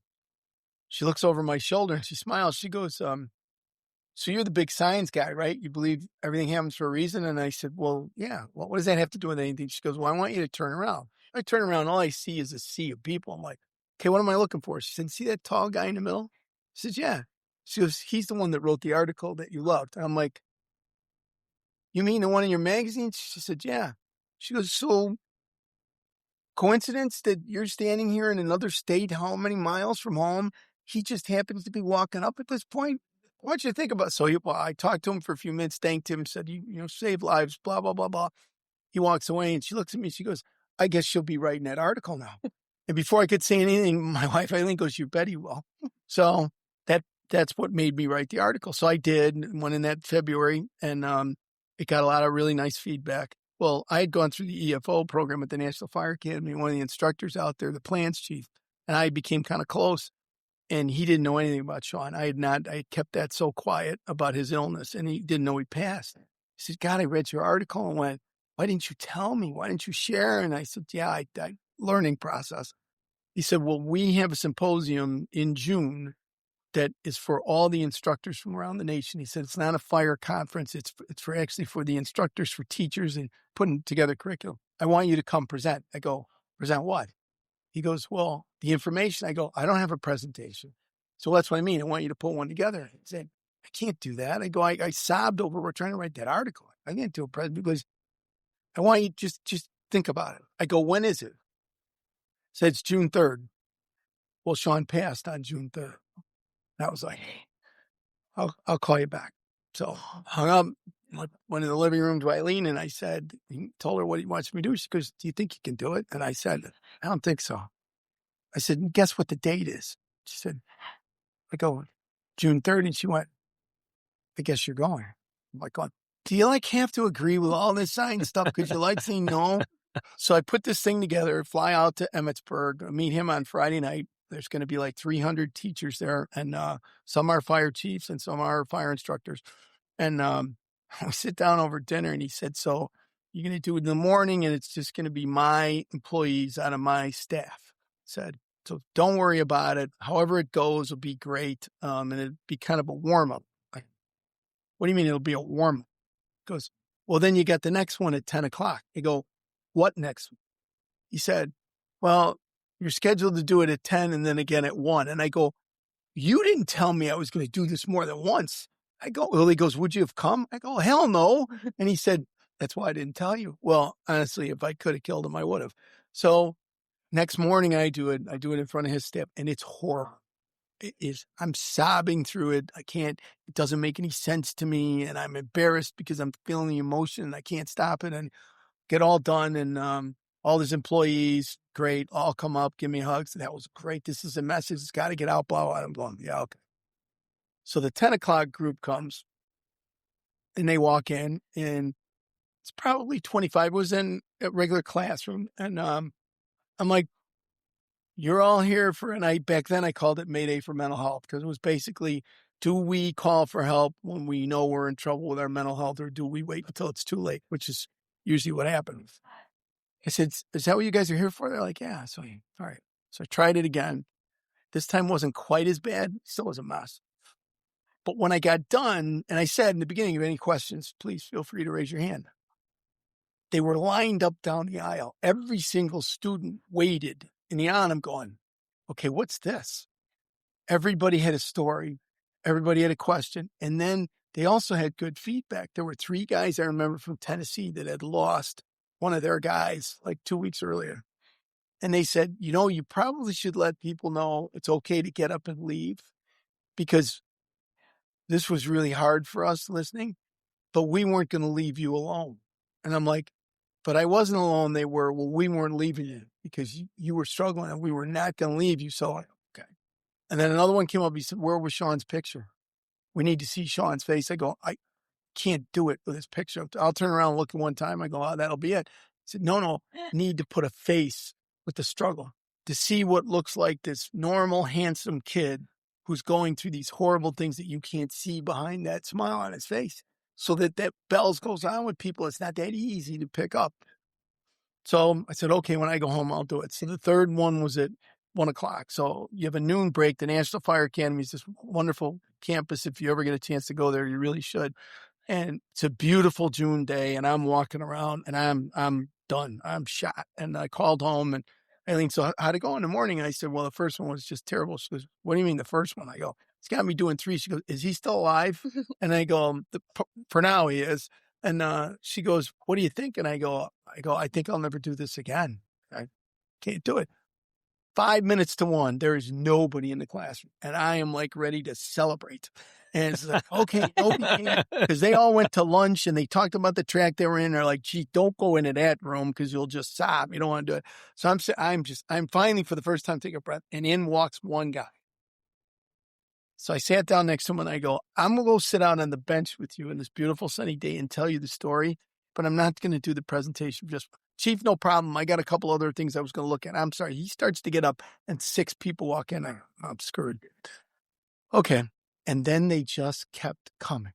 she looks over my shoulder and she smiles. She goes, so you're the big science guy, right? You believe everything happens for a reason? And I said, well, yeah. Well, what does that have to do with anything? She goes, well, I want you to turn around. I turn around, all I see is a sea of people. I'm like, okay, what am I looking for? She said, see that tall guy in the middle? I said, yeah. She goes, he's the one that wrote the article that you loved. I'm like, you mean the one in your magazine? She said, yeah. She goes, so coincidence that you're standing here in another state, how many miles from home? He just happens to be walking up at this point. I want you to think about it. So I talked to him for a few minutes, thanked him, said, you save lives, blah, blah, blah, blah. He walks away and she looks at me. She goes, I guess she'll be writing that article now. And before I could say anything, my wife, Eileen, goes, you bet he will. So that's what made me write the article. So I did, went in that February, and it got a lot of really nice feedback. Well, I had gone through the EFO program at the National Fire Academy, one of the instructors out there, the plans chief, and I became kind of close. And he didn't know anything about Sean. I had kept that so quiet about his illness, and he didn't know he passed. He said, God, I read your article and went, why didn't you tell me? Why didn't you share? And I said, yeah, I learning process. He said, well, we have a symposium in June that is for all the instructors from around the nation. He said, it's not a fire conference. It's for actually for the instructors, for teachers, and putting together curriculum. I want you to come present. I go, present what? He goes, well, the information. I go, I don't have a presentation. So that's what I mean. I want you to put one together. He said, I can't do that. I go, I sobbed over, we're trying to write that article. I can't do a presentation because I want you to just think about it. I go, when is it? He said, it's June 3rd. Well, Sean passed on June 3rd. I was like, I'll call you back. So hung up, went in the living room to Eileen, and I said, he told her what he wants me to do. She goes, do you think you can do it? And I said, I don't think so. I said, guess what the date is? She said, I go, June 3rd. And she went, I guess you're going. I'm like, do you have to agree with all this sign stuff because you saying no? So I put this thing together, fly out to Emmitsburg, meet him on Friday night. There's going to be 300 teachers there, and some are fire chiefs and some are fire instructors. And we sit down over dinner, and he said, so you're going to do it in the morning, and it's just going to be my employees out of my staff. Said, so don't worry about it. However it goes will be great, and it'll be kind of a warm-up. What do you mean it'll be a warm-up? He goes, well, then you got the next one at 10 o'clock. I go, what next? He said, well, you're scheduled to do it at 10 and then again at 1. And I go, you didn't tell me I was going to do this more than once. I go, well, he goes, would you have come? I go, hell no. And he said, that's why I didn't tell you. Well, honestly, if I could have killed him, I would have. So next morning I do it in front of his staff, and it's horrible. It is. I'm sobbing through it. It doesn't make any sense to me. And I'm embarrassed because I'm feeling the emotion and I can't stop it, and get all done. And, all his employees, great, all come up, give me hugs. That was great. This is a message. It's got to get out, blah, blah. I'm going, yeah, okay. So the 10 o'clock group comes, and they walk in, and it's probably 25. It was in a regular classroom. And I'm like, you're all here for a night. Back then I called it Mayday for mental health, because it was basically, do we call for help when we know we're in trouble with our mental health, or do we wait until it's too late, which is usually what happens. I said, is that what you guys are here for? They're like, yeah. So, all right. So I tried it again. This time wasn't quite as bad. Still was a mess. But when I got done, and I said in the beginning, if any questions, please feel free to raise your hand. They were lined up down the aisle. Every single student waited in the aisle. And I'm going, okay, what's this? Everybody had a story. Everybody had a question. And then they also had good feedback. There were 3 guys I remember from Tennessee that had lost one of their guys 2 weeks earlier. And they said, you probably should let people know it's okay to get up and leave, because this was really hard for us listening, but we weren't going to leave you alone. And I'm like, but I wasn't alone. They were, well, we weren't leaving you because you were struggling and we were not going to leave you. So, okay. And then another one came up. He said, where was Sean's picture? We need to see Sean's face. I go, I can't do it with his picture. I'll turn around and look at one time. I go, oh, that'll be it. I said, no, need to put a face with the struggle to see what looks like this normal, handsome kid who's going through these horrible things that you can't see behind that smile on his face, so that bells goes on with people. It's not that easy to pick up. So I said, okay, when I go home, I'll do it. So the third one was at 1 o'clock. So you have a noon break. The National Fire Academy is this wonderful campus. If you ever get a chance to go there, you really should. And it's a beautiful June day, and I'm walking around, and I'm done. I'm shot. And I called home, and Eileen, so how'd it go in the morning? And I said, well, the first one was just terrible. She goes, what do you mean the first one? I go, it's got me doing 3. She goes, is he still alive? And I go, for now he is. And she goes, what do you think? And I go, I think I'll never do this again. I can't do it. 5 minutes to 1, there is nobody in the classroom, and I am ready to celebrate. And it's like, okay, nobody can, because they all went to lunch and they talked about the track they were in. They're like, gee, don't go into that room because you'll just sob. You don't want to do it. So I'm finally, for the first time, taking a breath, and in walks one guy. So I sat down next to him and I go, I'm going to go sit out on the bench with you in this beautiful sunny day and tell you the story, but I'm not going to do the presentation. Just Chief, no problem. I got a couple other things I was going to look at. I'm sorry. He starts to get up and 6 people walk in. I'm screwed. Okay. And then they just kept coming.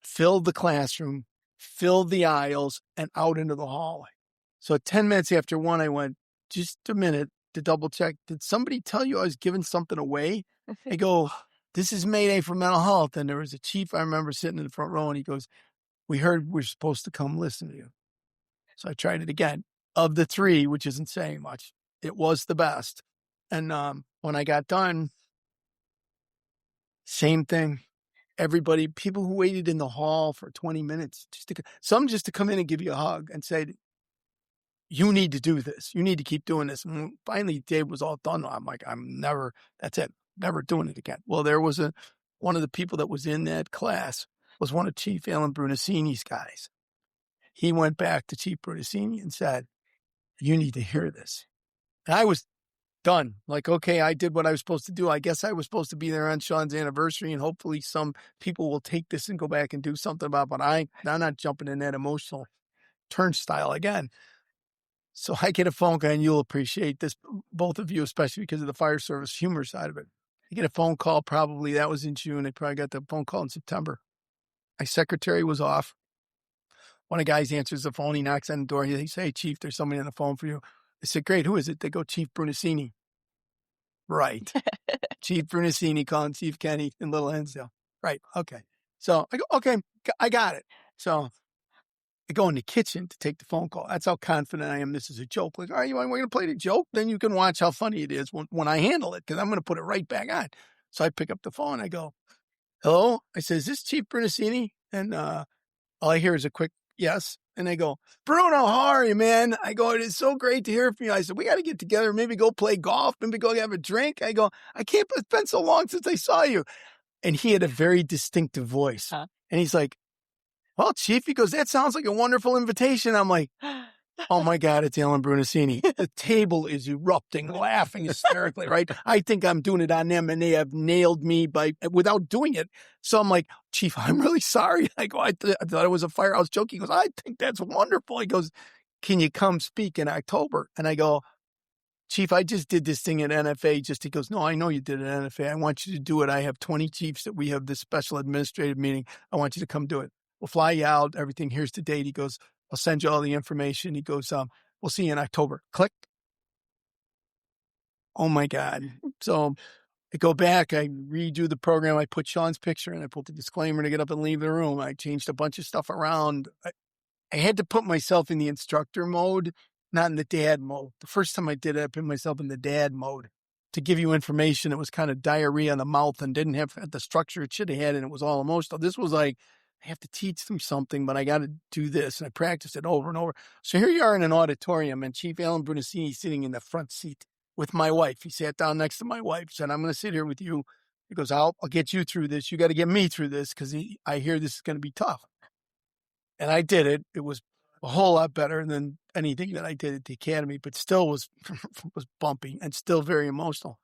Filled the classroom, filled the aisles, and out into the hallway. So at 10 minutes after 1, I went, just a minute to double check. Did somebody tell you I was giving something away? I go, this is Mayday for mental health. And there was a chief I remember sitting in the front row, and he goes, we heard we're supposed to come listen to you. So I tried it again. Of the 3, which isn't saying much, it was the best. And when I got done, same thing. Everybody, people who waited in the hall for 20 minutes, some just to come in and give you a hug and say, you need to do this. You need to keep doing this. And finally, Dave was all done. I'm like, that's it. Never doing it again. Well, there was one of the people that was in that class was one of Chief Alan Brunacini's guys. He went back to Chief Brunacini and said, you need to hear this. And I was done. Like, okay, I did what I was supposed to do. I guess I was supposed to be there on Sean's anniversary, and hopefully some people will take this and go back and do something about it. But I'm not jumping in that emotional turnstile again. So I get a phone call, and you'll appreciate this, both of you, especially because of the fire service humor side of it. I get a phone call, probably that was in June. I probably got the phone call in September. My secretary was off. One of the guys answers the phone. He knocks on the door. He says, hey, Chief, there's somebody on the phone for you. I said, great. Who is it? They go, Chief Brunacini. Right. Chief Brunacini calling Chief Kenny in Little Hinsdale. Right. Okay. So I go, okay, I got it. So I go in the kitchen to take the phone call. That's how confident I am. This is a joke. Like, all right, we're going to play the joke. Then you can watch how funny it is when I handle it, because I'm going to put it right back on. So I pick up the phone. I go, hello? I say, is this Chief Brunacini? And all I hear is a quick yes. And they go, Bruno, how are you, man? I go, it is so great to hear from you. I said, we got to get together, maybe go play golf, maybe go have a drink. I go, I can't, it's been so long since I saw you. And he had a very distinctive voice. Huh? And he's like, well, Chief, he goes, that sounds like a wonderful invitation. I'm like, oh my God, it's Alan Brunacini. The table is erupting, laughing hysterically, right? I think I'm doing it on them, and they have nailed me without doing it. So I'm like, Chief, I'm really sorry. I go, I thought it was a fire. I was joking. He goes, I think that's wonderful. He goes, can you come speak in October? And I go, Chief, I just did this thing at NFA. He goes, no, I know you did it at NFA. I want you to do it. I have 20 chiefs that we have this special administrative meeting. I want you to come do it. We'll fly you out, everything. Here's the date. He goes, I'll send you all the information. He goes, we'll see you in October. Click. Oh my God. So I go back, I redo the program. I put Sean's picture and I put the disclaimer to get up and leave the room. I changed a bunch of stuff around. I had to put myself in the instructor mode, not in the dad mode. The first time I did it, I put myself in the dad mode to give you information. It was kind of diarrhea in the mouth and didn't have the structure it should have had, and it was all emotional. This was like, I have to teach them something, but I got to do this. And I practiced it over and over. So here you are in an auditorium, and Chief Alan Brunacini sitting in the front seat with my wife. He sat down next to my wife, said, I'm going to sit here with you. He goes, I'll get you through this. You got to get me through this, because I hear this is going to be tough. And I did it. It was a whole lot better than anything that I did at the academy, but still was bumpy and still very emotional.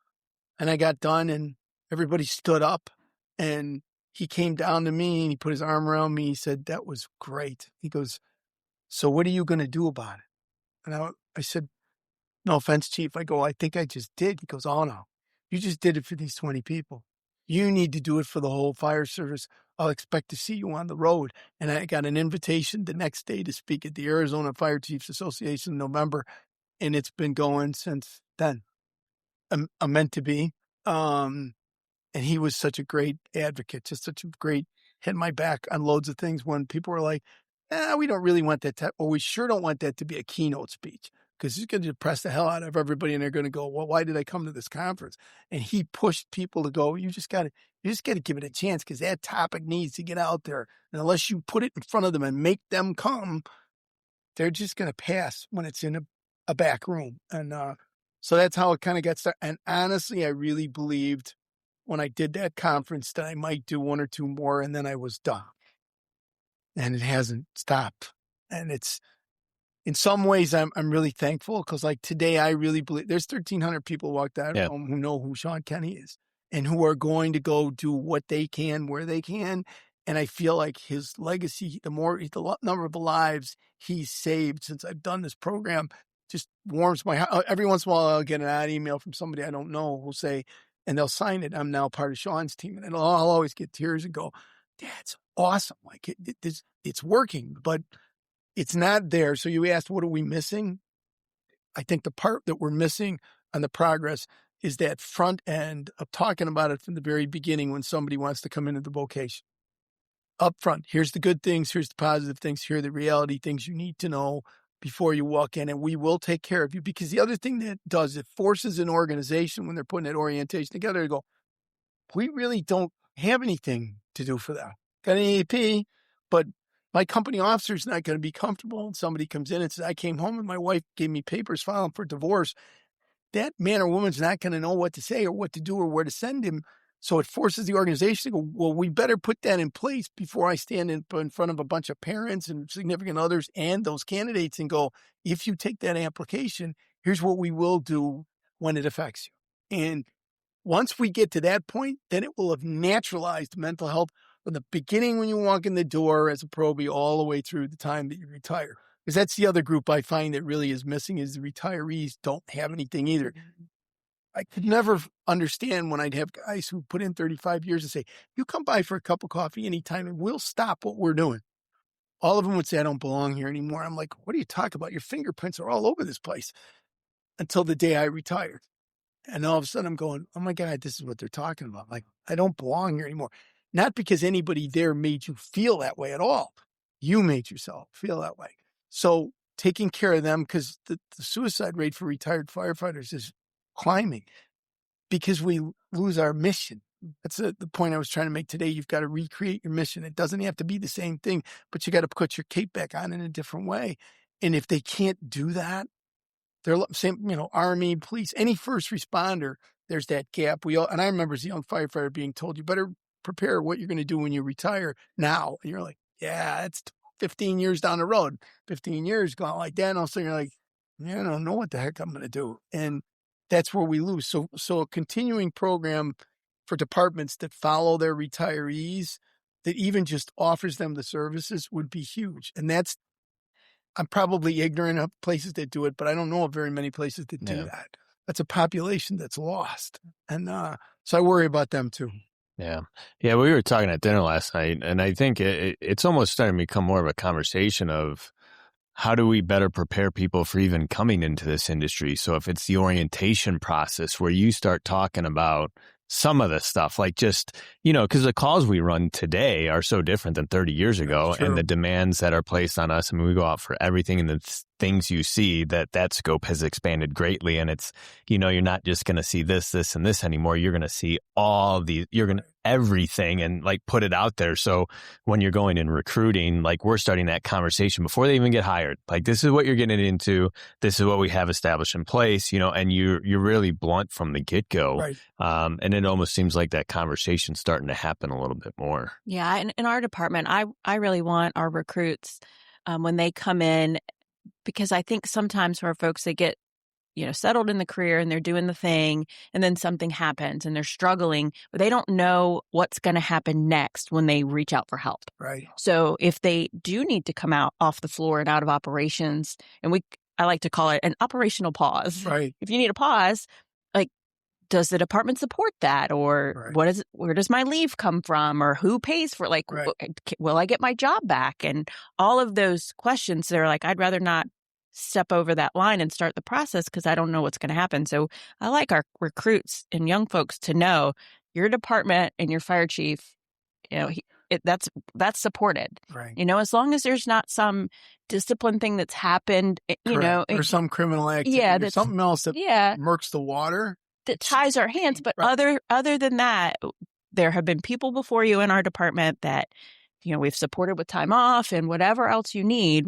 And I got done, and everybody stood up, and he came down to me and he put his arm around me. He said, that was great. He goes, so what are you going to do about it? And I said, no offense, Chief. I go, I think I just did. He goes, oh no, you just did it for these 20 people. You need to do it for the whole fire service. I'll expect to see you on the road. And I got an invitation the next day to speak at the Arizona Fire Chiefs Association in November. And it's been going since then. I'm meant to be. And he was such a great advocate, just such a great, hit my back on loads of things when people were like, we don't really want that or we sure don't want that to be a keynote speech, because he's going to depress the hell out of everybody, and they're going to go, well, why did I come to this conference? And he pushed people to go, you just got to give it a chance, because that topic needs to get out there. And unless you put it in front of them and make them come, they're just going to pass when it's in a back room. And so that's how it kind of got started. And honestly, I really believed when I did that conference that I might do 1 or 2 more, and then I was done. And it hasn't stopped. And it's, in some ways, I'm really thankful, because like today, I really believe there's 1,300 people walked out of home who know who Sean Kenny is, and who are going to go do what they can, where they can. And I feel like his legacy, the number of lives he's saved since I've done this program just warms my heart. Every once in a while, I'll get an odd email from somebody I don't know who'll say, and they'll sign it, I'm now part of Sean's team. And I'll always get tears and go, that's awesome. Like it's working, but it's not there. So you asked, what are we missing? I think the part that we're missing on the progress is that front end of talking about it from the very beginning when somebody wants to come into the vocation. Up front, here's the good things, here's the positive things, here are the reality things you need to know before you walk in, and we will take care of you. Because the other thing that does, it forces an organization when they're putting that orientation together to go, we really don't have anything to do for that. Got an EAP, but my company officer's not going to be comfortable. And somebody comes in and says, I came home and my wife gave me papers filing for divorce. That man or woman's not going to know what to say or what to do or where to send him. So it forces the organization to go, well, we better put that in place before I stand in front of a bunch of parents and significant others and those candidates and go, if you take that application, here's what we will do when it affects you. And once we get to that point, then it will have naturalized mental health from the beginning when you walk in the door as a probie all the way through the time that you retire. Because that's the other group I find that really is missing is the retirees don't have anything either. I could never understand when I'd have guys who put in 35 years and say, you come by for a cup of coffee anytime and we'll stop what we're doing. All of them would say, I don't belong here anymore. I'm like, what are you talking about? Your fingerprints are all over this place until the day I retired. And all of a sudden I'm going, oh my God, this is what they're talking about. Like, I don't belong here anymore. Not because anybody there made you feel that way at all. You made yourself feel that way. So taking care of them, because the suicide rate for retired firefighters is climbing because we lose our mission. That's the point I was trying to make today. You've got to recreate your mission. It doesn't have to be the same thing, but you got to put your cape back on in a different way. And if they can't do that, they're same, Army, police, any first responder, there's that gap. And I remember as a young firefighter being told, you better prepare what you're going to do when you retire now. And you're like, yeah, it's 15 years down the road, 15 years gone like that. And all of a sudden you're like, I don't know what the heck I'm going to do. And that's where we lose. So a continuing program for departments that follow their retirees, that even just offers them the services would be huge. And I'm probably ignorant of places that do it, but I don't know of very many places that do that. That's a population that's lost. And so I worry about them too. Yeah. Yeah. We were talking at dinner last night, and I think it's almost starting to become more of a conversation of how do we better prepare people for even coming into this industry? So if it's the orientation process where you start talking about some of the stuff, like just, because the calls we run today are so different than 30 years ago, and the demands that are placed on us. I mean, we go out for everything, and the things you see, that scope has expanded greatly. And it's, you're not just going to see this, and this anymore. You're going to see everything and like put it out there. So when you're going in recruiting, like we're starting that conversation before they even get hired. Like, this is what you're getting into. This is what we have established in place, and you're really blunt from the get-go. Right. And it almost seems like that conversation's starting to happen a little bit more. Yeah. In our department, I really want our recruits when they come in, because I think sometimes for folks, they get settled in the career and they're doing the thing, and then something happens and they're struggling, but they don't know what's going to happen next when they reach out for help. Right. So if they do need to come out off the floor and out of operations, and I like to call it an operational pause. Right. If you need a pause, like, does the department support that? Or where does my leave come from? Or who pays for it? Like, will I get my job back? And all of those questions, they're like, I'd rather not step over that line and start the process because I don't know what's going to happen. So I like our recruits and young folks to know your department and your fire chief, that's supported. Right. As long as there's not some discipline thing that's happened, or some criminal activity, or something else that murks the water, that ties our hands. But other than that, there have been people before you in our department that, we've supported with time off and whatever else you need.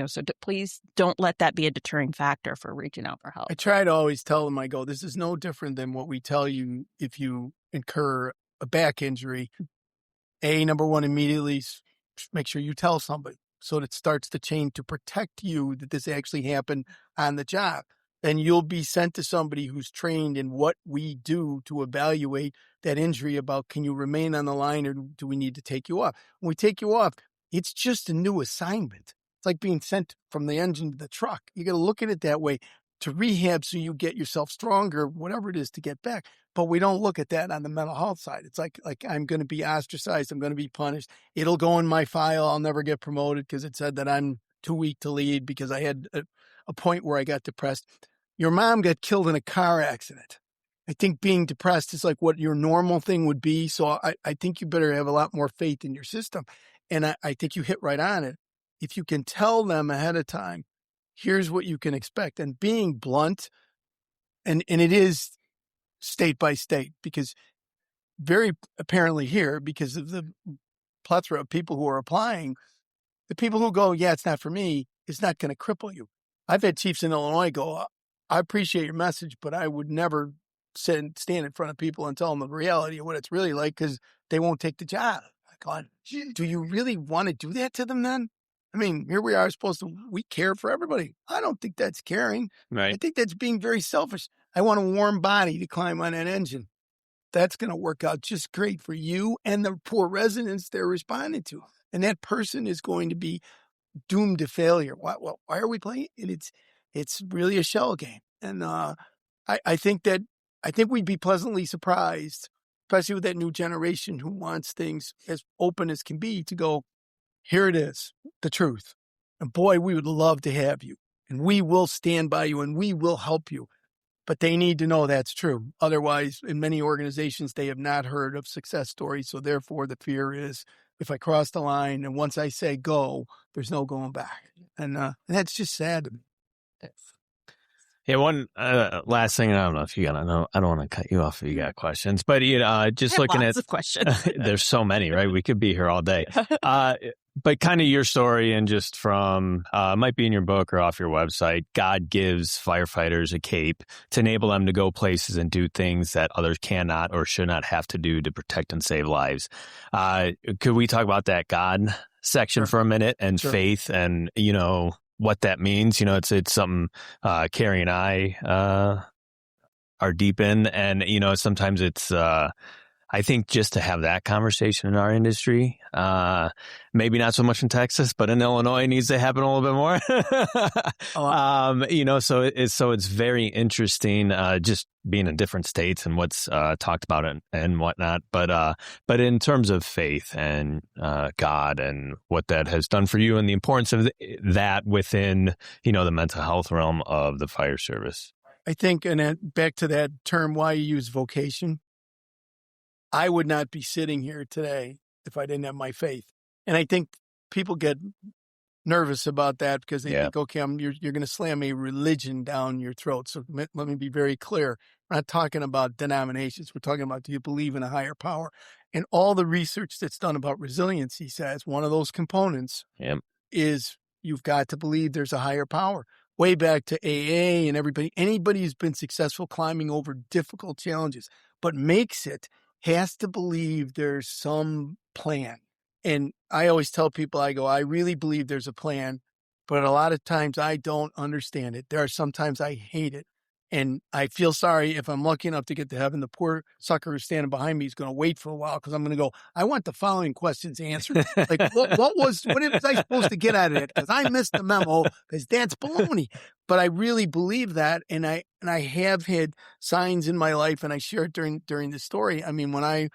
So please don't let that be a deterring factor for reaching out for help. I try to always tell them, I go, this is no different than what we tell you if you incur a back injury. Number one, immediately make sure you tell somebody so that it starts the chain to protect you that this actually happened on the job. and you'll be sent to somebody who's trained in what we do to evaluate that injury about, can you remain on the line or do we need to take you off? When we take you off, it's just a new assignment. It's like being sent from the engine to the truck. You got to look at it that way, to rehab so you get yourself stronger, whatever it is, to get back. But we don't look at that on the mental health side. It's like I'm going to be ostracized. I'm going to be punished. It'll go in my file. I'll never get promoted because it said that I'm too weak to lead because I had a point where I got depressed. Your mom got killed in a car accident. I think being depressed is like what your normal thing would be. So I think you better have a lot more faith in your system. And I think you hit right on it. If you can tell them ahead of time, here's what you can expect. And being blunt, and it is state by state, because very apparently here, because of the plethora of people who are applying, the people who go, yeah, it's not for me, it's not going to cripple you. I've had chiefs in Illinois go, I appreciate your message, but I would never stand in front of people and tell them the reality of what it's really like, because they won't take the job. Do you really want to do that to them then? I mean, here we are we care for everybody. I don't think that's caring. Right. I think that's being very selfish. I want a warm body to climb on that engine. That's going to work out just great for you and the poor residents they're responding to. And that person is going to be doomed to failure. Why are we playing? And it's really a shell game. And I think we'd be pleasantly surprised, especially with that new generation who wants things as open as can be, to go, here it is, the truth. And boy, we would love to have you. And we will stand by you and we will help you. But they need to know that's true. Otherwise, in many organizations, they have not heard of success stories. So therefore, the fear is, if I cross the line and once I say go, there's no going back. And that's just sad to me. Yeah, one last thing, and I don't know if you got, I don't want to cut you off if you got questions, but just looking lots at of questions. There's so many, right? We could be here all day. But kind of your story, and just from might be in your book or off your website, God gives firefighters a cape to enable them to go places and do things that others cannot or should not have to do to protect and save lives. Could we talk about that God section for a minute, and faith, and what that means? It's something Carrie and I are deep in, and sometimes it's I think just to have that conversation in our industry, maybe not so much in Texas, but in Illinois, it needs to happen a little bit more. So it's very interesting, just being in different states and what's talked about and whatnot. But in terms of faith and God and what that has done for you, and the importance of that within the mental health realm of the fire service. I think, and then back to that term, why you use vocation. I would not be sitting here today if I didn't have my faith. And I think people get nervous about that because they think, okay, you're going to slam a religion down your throat. So let me be very clear. We're not talking about denominations. We're talking about, do you believe in a higher power? And all the research that's done about resiliency says one of those components is you've got to believe there's a higher power. Way back to AA and anybody who's been successful climbing over difficult challenges, but makes it, has to believe there's some plan. And I always tell people, I really believe there's a plan, but a lot of times I don't understand it. There are sometimes I hate it. And I feel sorry if I'm lucky enough to get to heaven. The poor sucker who's standing behind me is going to wait for a while because I'm going to go, I want the following questions answered. Like, what was I supposed to get out of it? Because I missed the memo, because that's baloney. But I really believe that. And I have had signs in my life, and I shared during the story. I mean, when I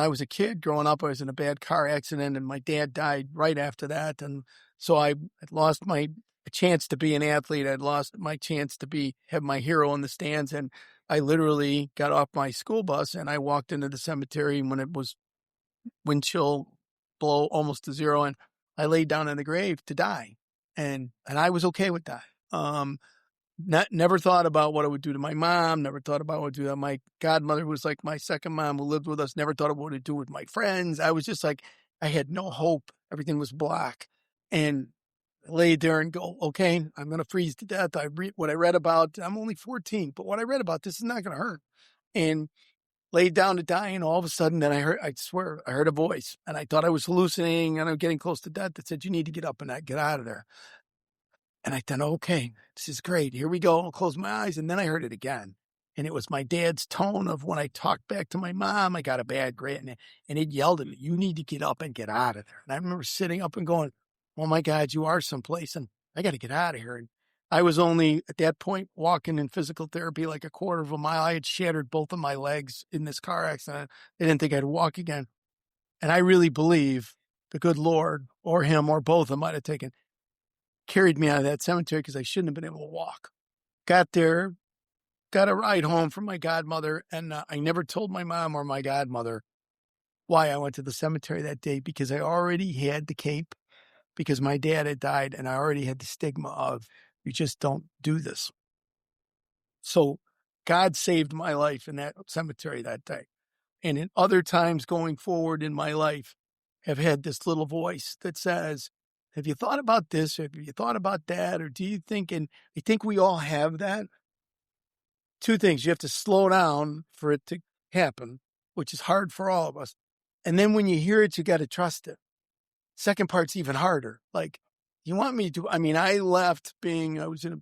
was a kid growing up, I was in a bad car accident and my dad died right after that. And so I had lost my chance to be an athlete. I'd lost my chance to have my hero in the stands. And I literally got off my school bus and I walked into the cemetery when it was wind chill below almost to zero. And I laid down in the grave to die. And I was okay with that. Never thought about what it would do to my mom. Never thought about what it would do to my godmother, who was like my second mom, who lived with us. Never thought about what it would do with my friends. I was just like, I had no hope. Everything was black. And I laid there and go, okay, I'm going to freeze to death. What I read about, I'm only 14, but what I read about, this is not going to hurt. And laid down to die. And all of a sudden, then I heard a voice, and I thought I was hallucinating and I'm getting close to death, that said, you need to get up and get out of there. And I thought, okay, this is great. Here we go. I'll close my eyes. And then I heard it again. And it was my dad's tone of when I talked back to my mom, I got a bad grade. And it yelled at me, you need to get up and get out of there. And I remember sitting up and going, oh my God, you are someplace and I got to get out of here. And I was only at that point walking in physical therapy like a quarter of a mile. I had shattered both of my legs in this car accident. They didn't think I'd walk again. And I really believe the good Lord or him or both of them might have carried me out of that cemetery because I shouldn't have been able to walk. Got there, got a ride home from my godmother, and I never told my mom or my godmother why I went to the cemetery that day because I already had the cape because my dad had died and I already had the stigma of you just don't do this. So God saved my life in that cemetery that day. And in other times going forward in my life, have had this little voice that says, have you thought about this? Have you thought about that? Or do you think, and I think we all have that. Two things. You have to slow down for it to happen, which is hard for all of us. And then when you hear it, you got to trust it. Second part's even harder. Like, you want me to, I mean, I left I was in a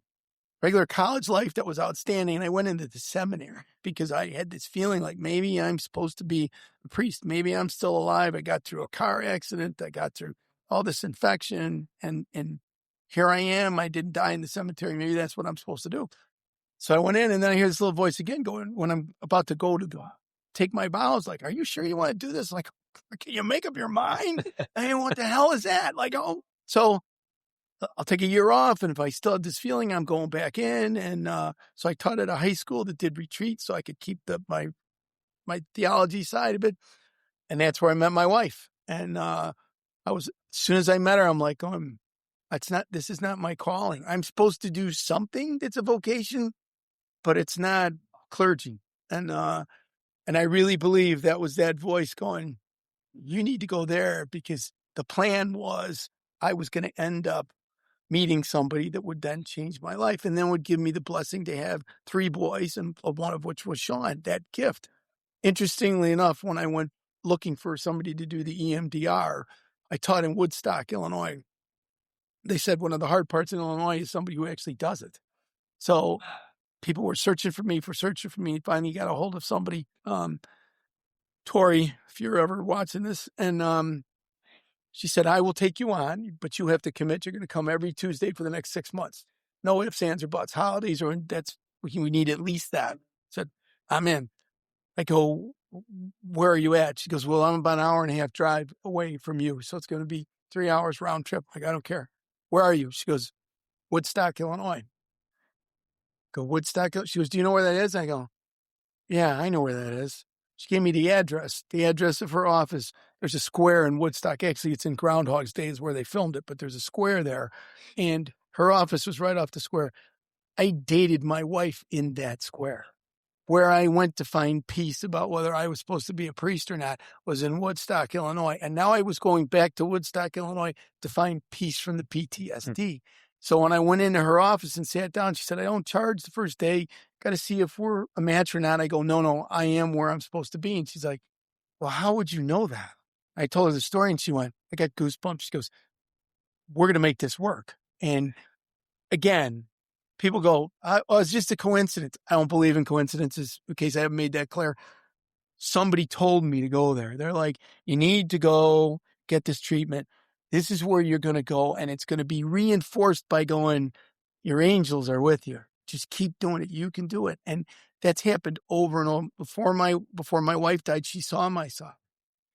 regular college life that was outstanding. And I went into the seminary because I had this feeling like maybe I'm supposed to be a priest. Maybe I'm still alive. I got through a car accident. I got through all this infection and here I am. I didn't die in the cemetery. Maybe that's what I'm supposed to do. So I went in and then I hear this little voice again going when I'm about to go to take my vows. Like, are you sure you want to do this? Like, can you make up your mind? I mean, what the hell is that? Like, oh, so I'll take a year off. And if I still have this feeling, I'm going back in. And so I taught at a high school that did retreats so I could keep my theology side of it. And that's where I met my wife. And as soon as I met her, I'm like, this is not my calling. I'm supposed to do something that's a vocation, but it's not clergy. And I really believe that was that voice going, you need to go there because the plan was I was going to end up meeting somebody that would then change my life and then would give me the blessing to have 3 boys and one of which was Sean, that gift. Interestingly enough, when I went looking for somebody to do the EMDR, I taught in Woodstock, Illinois. They said one of the hard parts in Illinois is somebody who actually does it. So people were searching for me. Finally got a hold of somebody, Tori, if you're ever watching this. And she said, I will take you on, but you have to commit. You're going to come every Tuesday for the next 6 months. No ifs, ands, or buts. Holidays, we need at least that. I said, I'm in. I go, where are you at? She goes, well, I'm about an hour and a half drive away from you. So it's going to be 3 hours round trip. Like, I don't care. Where are you? She goes, Woodstock, Illinois. Go, Woodstock. She goes, do you know where that is? I go, yeah, I know where that is. She gave me the address of her office. There's a square in Woodstock. Actually, it's in Groundhog's Day is where they filmed it, but there's a square there. And her office was right off the square. I dated my wife in that square. Where I went to find peace about whether I was supposed to be a priest or not was in Woodstock, Illinois. And now I was going back to Woodstock, Illinois to find peace from the PTSD. So when I went into her office and sat down, she said, I don't charge the first day. Got to see if we're a match or not. I go, no, I am where I'm supposed to be. And she's like, well, how would you know that? I told her the story and she went, I got goosebumps. She goes, we're going to make this work. And again, people go, it's just a coincidence. I don't believe in coincidences, in case I haven't made that clear. Somebody told me to go there. They're like, you need to go get this treatment. This is where you're going to go. And it's going to be reinforced by going, your angels are with you. Just keep doing it. You can do it. And that's happened over and over. Before my wife died, she saw my son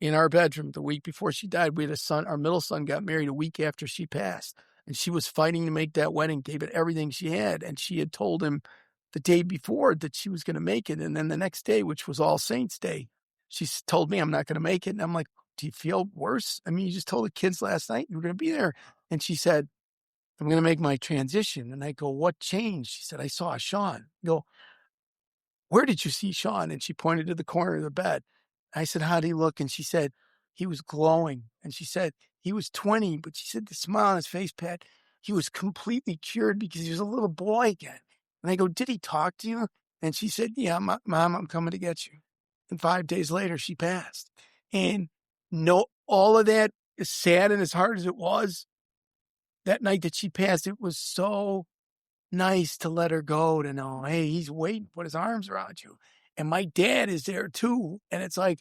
in our bedroom the week before she died. We had a son. Our middle son got married a week after she passed. And she was fighting to make that wedding, gave it everything she had. And she had told him the day before that she was going to make it. And then the next day, which was All Saints Day, she told me, I'm not going to make it. And I'm like, do you feel worse? I mean, you just told the kids last night you were going to be there. And she said, I'm going to make my transition. And I go, what changed? She said, I saw Sean. I go, where did you see Sean? And she pointed to the corner of the bed. I said, how'd he look? And she said, he was glowing. And she said, he was 20, but she said the smile on his face, Pat, he was completely cured because he was a little boy again. And I go, did he talk to you? And she said, yeah, Mom, I'm coming to get you. And 5 days later, she passed. And all of that, as sad and as hard as it was, that night that she passed, it was so nice to let her go, to know, hey, he's waiting, put his arms around you. And my dad is there too. And it's like,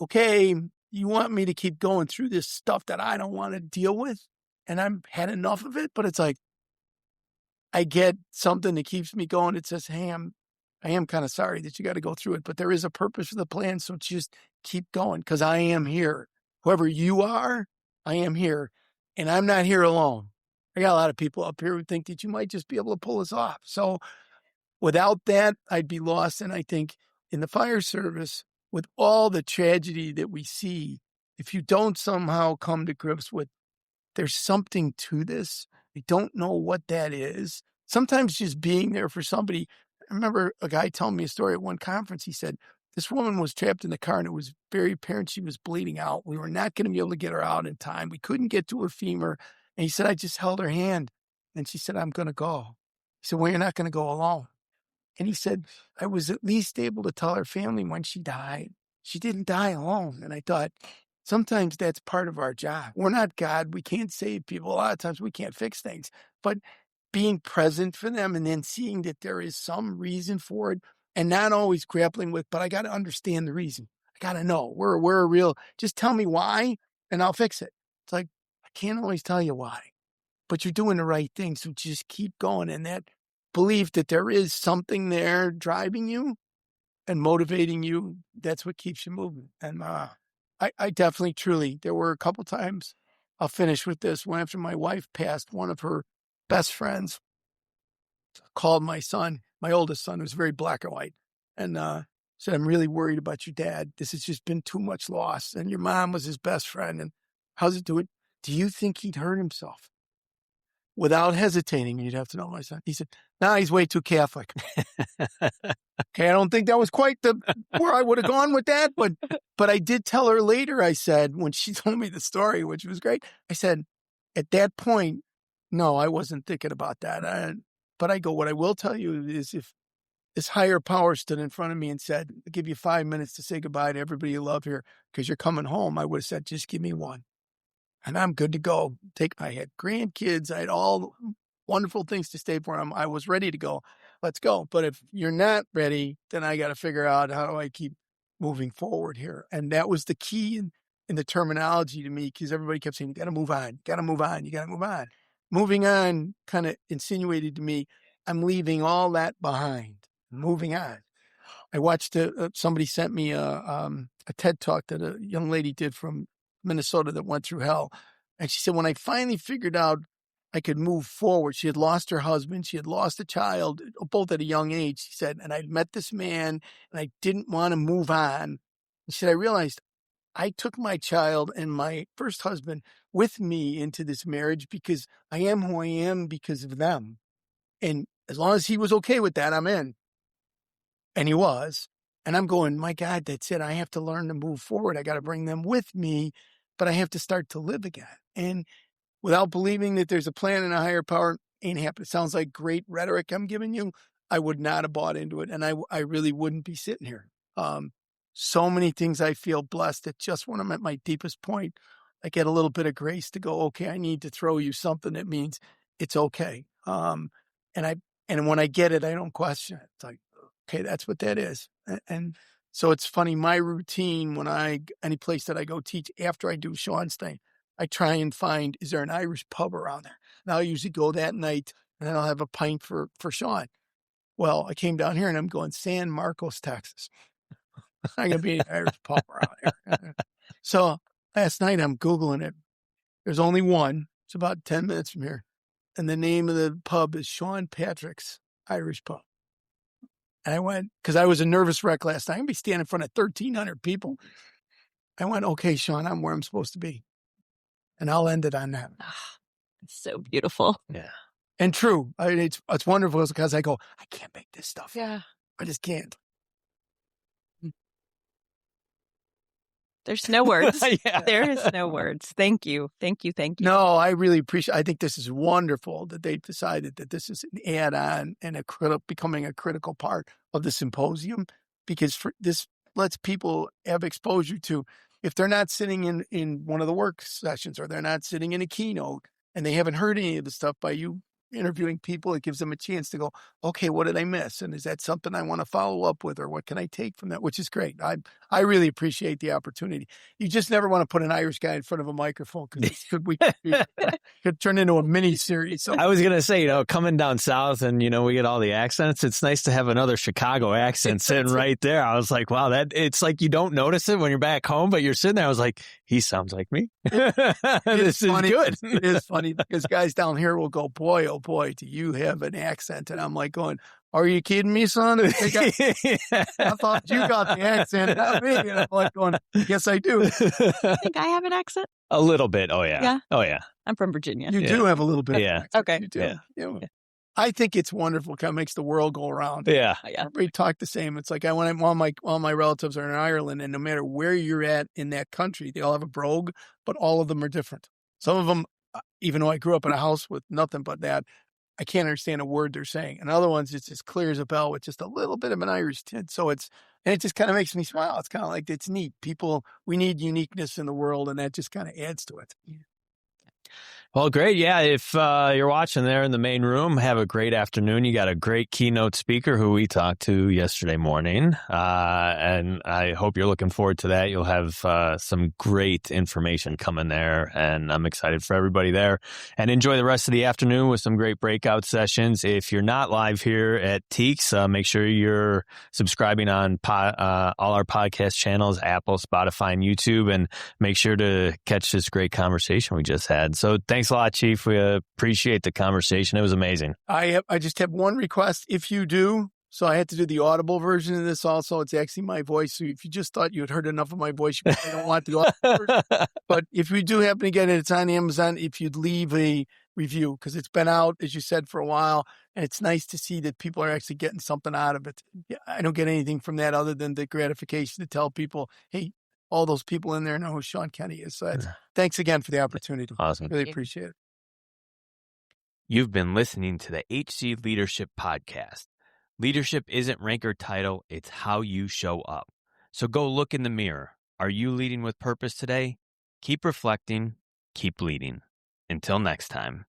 okay, you want me to keep going through this stuff that I don't want to deal with? And I've had enough of it, but it's like, I get something that keeps me going. It says, hey, I am kind of sorry that you got to go through it, but there is a purpose for the plan. So just keep going, because I am here. Whoever you are, I am here, and I'm not here alone. I got a lot of people up here who think that you might just be able to pull us off. So without that, I'd be lost. And I think in the fire service, with all the tragedy that we see, if you don't somehow come to grips with there's something to this, I don't know what that is. Sometimes just being there for somebody. I remember a guy telling me a story at one conference. He said, this woman was trapped in the car and it was very apparent she was bleeding out. We were not going to be able to get her out in time. We couldn't get to her femur. And he said, I just held her hand. And she said, I'm going to go. He said, well, you're not going to go alone. And he said, I was at least able to tell her family when she died, she didn't die alone. And I thought, sometimes that's part of our job. We're not God. We can't save people. A lot of times we can't fix things. But being present for them and then seeing that there is some reason for it, and not always grappling with, but I got to understand the reason. I got to know. We're a real, just tell me why and I'll fix it. It's like, I can't always tell you why, but you're doing the right thing. So just keep going. And that belief that there is something there driving you and motivating you, that's what keeps you moving. And I definitely, truly, there were a couple times, I'll finish with this, when after my wife passed, one of her best friends called my son, my oldest son, who's very black and white, and said, I'm really worried about your dad. This has just been too much loss. And your mom was his best friend. And how's it doing? Do you think he'd hurt himself? Without hesitating, you'd have to know my son. He said, nah, he's way too Catholic. Okay, I don't think that was quite where I would have gone with that, but I did tell her later, I said, when she told me the story, which was great, I said, at that point, no, I wasn't thinking about that. But I go, what I will tell you is, if this higher power stood in front of me and said, I'll give you 5 minutes to say goodbye to everybody you love here because you're coming home, I would have said, just give me one. And I'm good to go. I had grandkids. I had all wonderful things to stay for them. I was ready to go. Let's go. But if you're not ready, then I got to figure out, how do I keep moving forward here? And that was the key in the terminology to me, because everybody kept saying, you got to move on, got to move on, you got to move on. Moving on kind of insinuated to me, I'm leaving all that behind, moving on. I watched somebody sent me a TED talk that a young lady did from Minnesota that went through hell. And she said, when I finally figured out I could move forward, she had lost her husband, she had lost a child, both at a young age. She said, and I'd met this man and I didn't want to move on. She said, I realized I took my child and my first husband with me into this marriage because I am who I am because of them. And as long as he was okay with that, I'm in. And he was. And I'm going, my God, that's it. I have to learn to move forward. I got to bring them with me, but I have to start to live again. And without believing that there's a plan and a higher power, ain't happening. It sounds like great rhetoric I'm giving you. I would not have bought into it. And I really wouldn't be sitting here. So many things I feel blessed that just when I'm at my deepest point, I get a little bit of grace to go, okay, I need to throw you something that means it's okay. And when I get it, I don't question it. It's like, okay, that's what that is. And so it's funny, my routine any place that I go teach after I do Schauenstein, I try and find, is there an Irish pub around there? And I'll usually go that night and then I'll have a pint for Sean. Well, I came down here and I'm going San Marcos, Texas. I'm going to be an Irish pub around here. So last night I'm Googling it. There's only one. It's about 10 minutes from here. And the name of the pub is Sean Patrick's Irish Pub. And I went, because I was a nervous wreck last night. I'm going to be standing in front of 1,300 people. I went, okay, Sean, I'm where I'm supposed to be. And I'll end it on that. It's so beautiful. Yeah. And true. It's wonderful because I go, I can't make this stuff. Yeah. I just can't. There's no words. Yeah. There is no words. Thank you. Thank you. Thank you. No, I really appreciate, I think this is wonderful that they've decided that this is an add-on and becoming a critical part of the symposium, because this lets people have exposure to, if they're not sitting in one of the work sessions or they're not sitting in a keynote, and they haven't heard any of the stuff by you interviewing people, it gives them a chance to go, okay, what did I miss? And is that something I want to follow up with, or what can I take from that? Which is great. I really appreciate the opportunity. You just never want to put an Irish guy in front of a microphone because could turn into a mini series. So I was going to say, coming down south and, we get all the accents. It's nice to have another Chicago accent sitting right there. I was like, wow, it's like you don't notice it when you're back home, but you're sitting there. I was like, he sounds like me. This is good. It is funny because guys down here will go, boy, oh boy, do you have an accent? And I'm like going, are you kidding me, son? I thought you got the accent, not me. And I'm like going, yes, I do. I think I have an accent. A little bit. Oh, yeah. Yeah. Oh, yeah. I'm from Virginia. You do have a little bit. Yeah. Of accent. Okay. You do. Yeah. Yeah. I think it's wonderful. Kind of makes the world go around. Yeah. Everybody talk the same. It's like all my relatives are in Ireland, and no matter where you're at in that country, they all have a brogue, but all of them are different. Some of them, even though I grew up in a house with nothing but that, I can't understand a word they're saying. And other ones, it's as clear as a bell with just a little bit of an Irish tint. So it just kind of makes me smile. It's kind of like, it's neat. We need uniqueness in the world, and that just kind of adds to it. Well, great. Yeah. If you're watching there in the main room, have a great afternoon. You got a great keynote speaker who we talked to yesterday morning. And I hope you're looking forward to that. You'll have some great information coming there. And I'm excited for everybody there. And enjoy the rest of the afternoon with some great breakout sessions. If you're not live here at TEEX, make sure you're subscribing on all our podcast channels, Apple, Spotify, and YouTube. And make sure to catch this great conversation we just had. So thanks a lot, Chief. We appreciate the conversation. It was amazing. I just have one request. If you do, so I had to do the audible version of this also. It's actually my voice. So if you just thought you had heard enough of my voice, you probably don't want the audible version. But if we do happen to get it, it's on Amazon. If you'd leave a review, because it's been out, as you said, for a while. And it's nice to see that people are actually getting something out of it. I don't get anything from that other than the gratification to tell people, hey, all those people in there know who Sean Kenny is. So thanks again for the opportunity. Awesome. Really appreciate it. You've been listening to the HC Leadership Podcast. Leadership isn't rank or title, it's how you show up. So go look in the mirror. Are you leading with purpose today? Keep reflecting, keep leading. Until next time.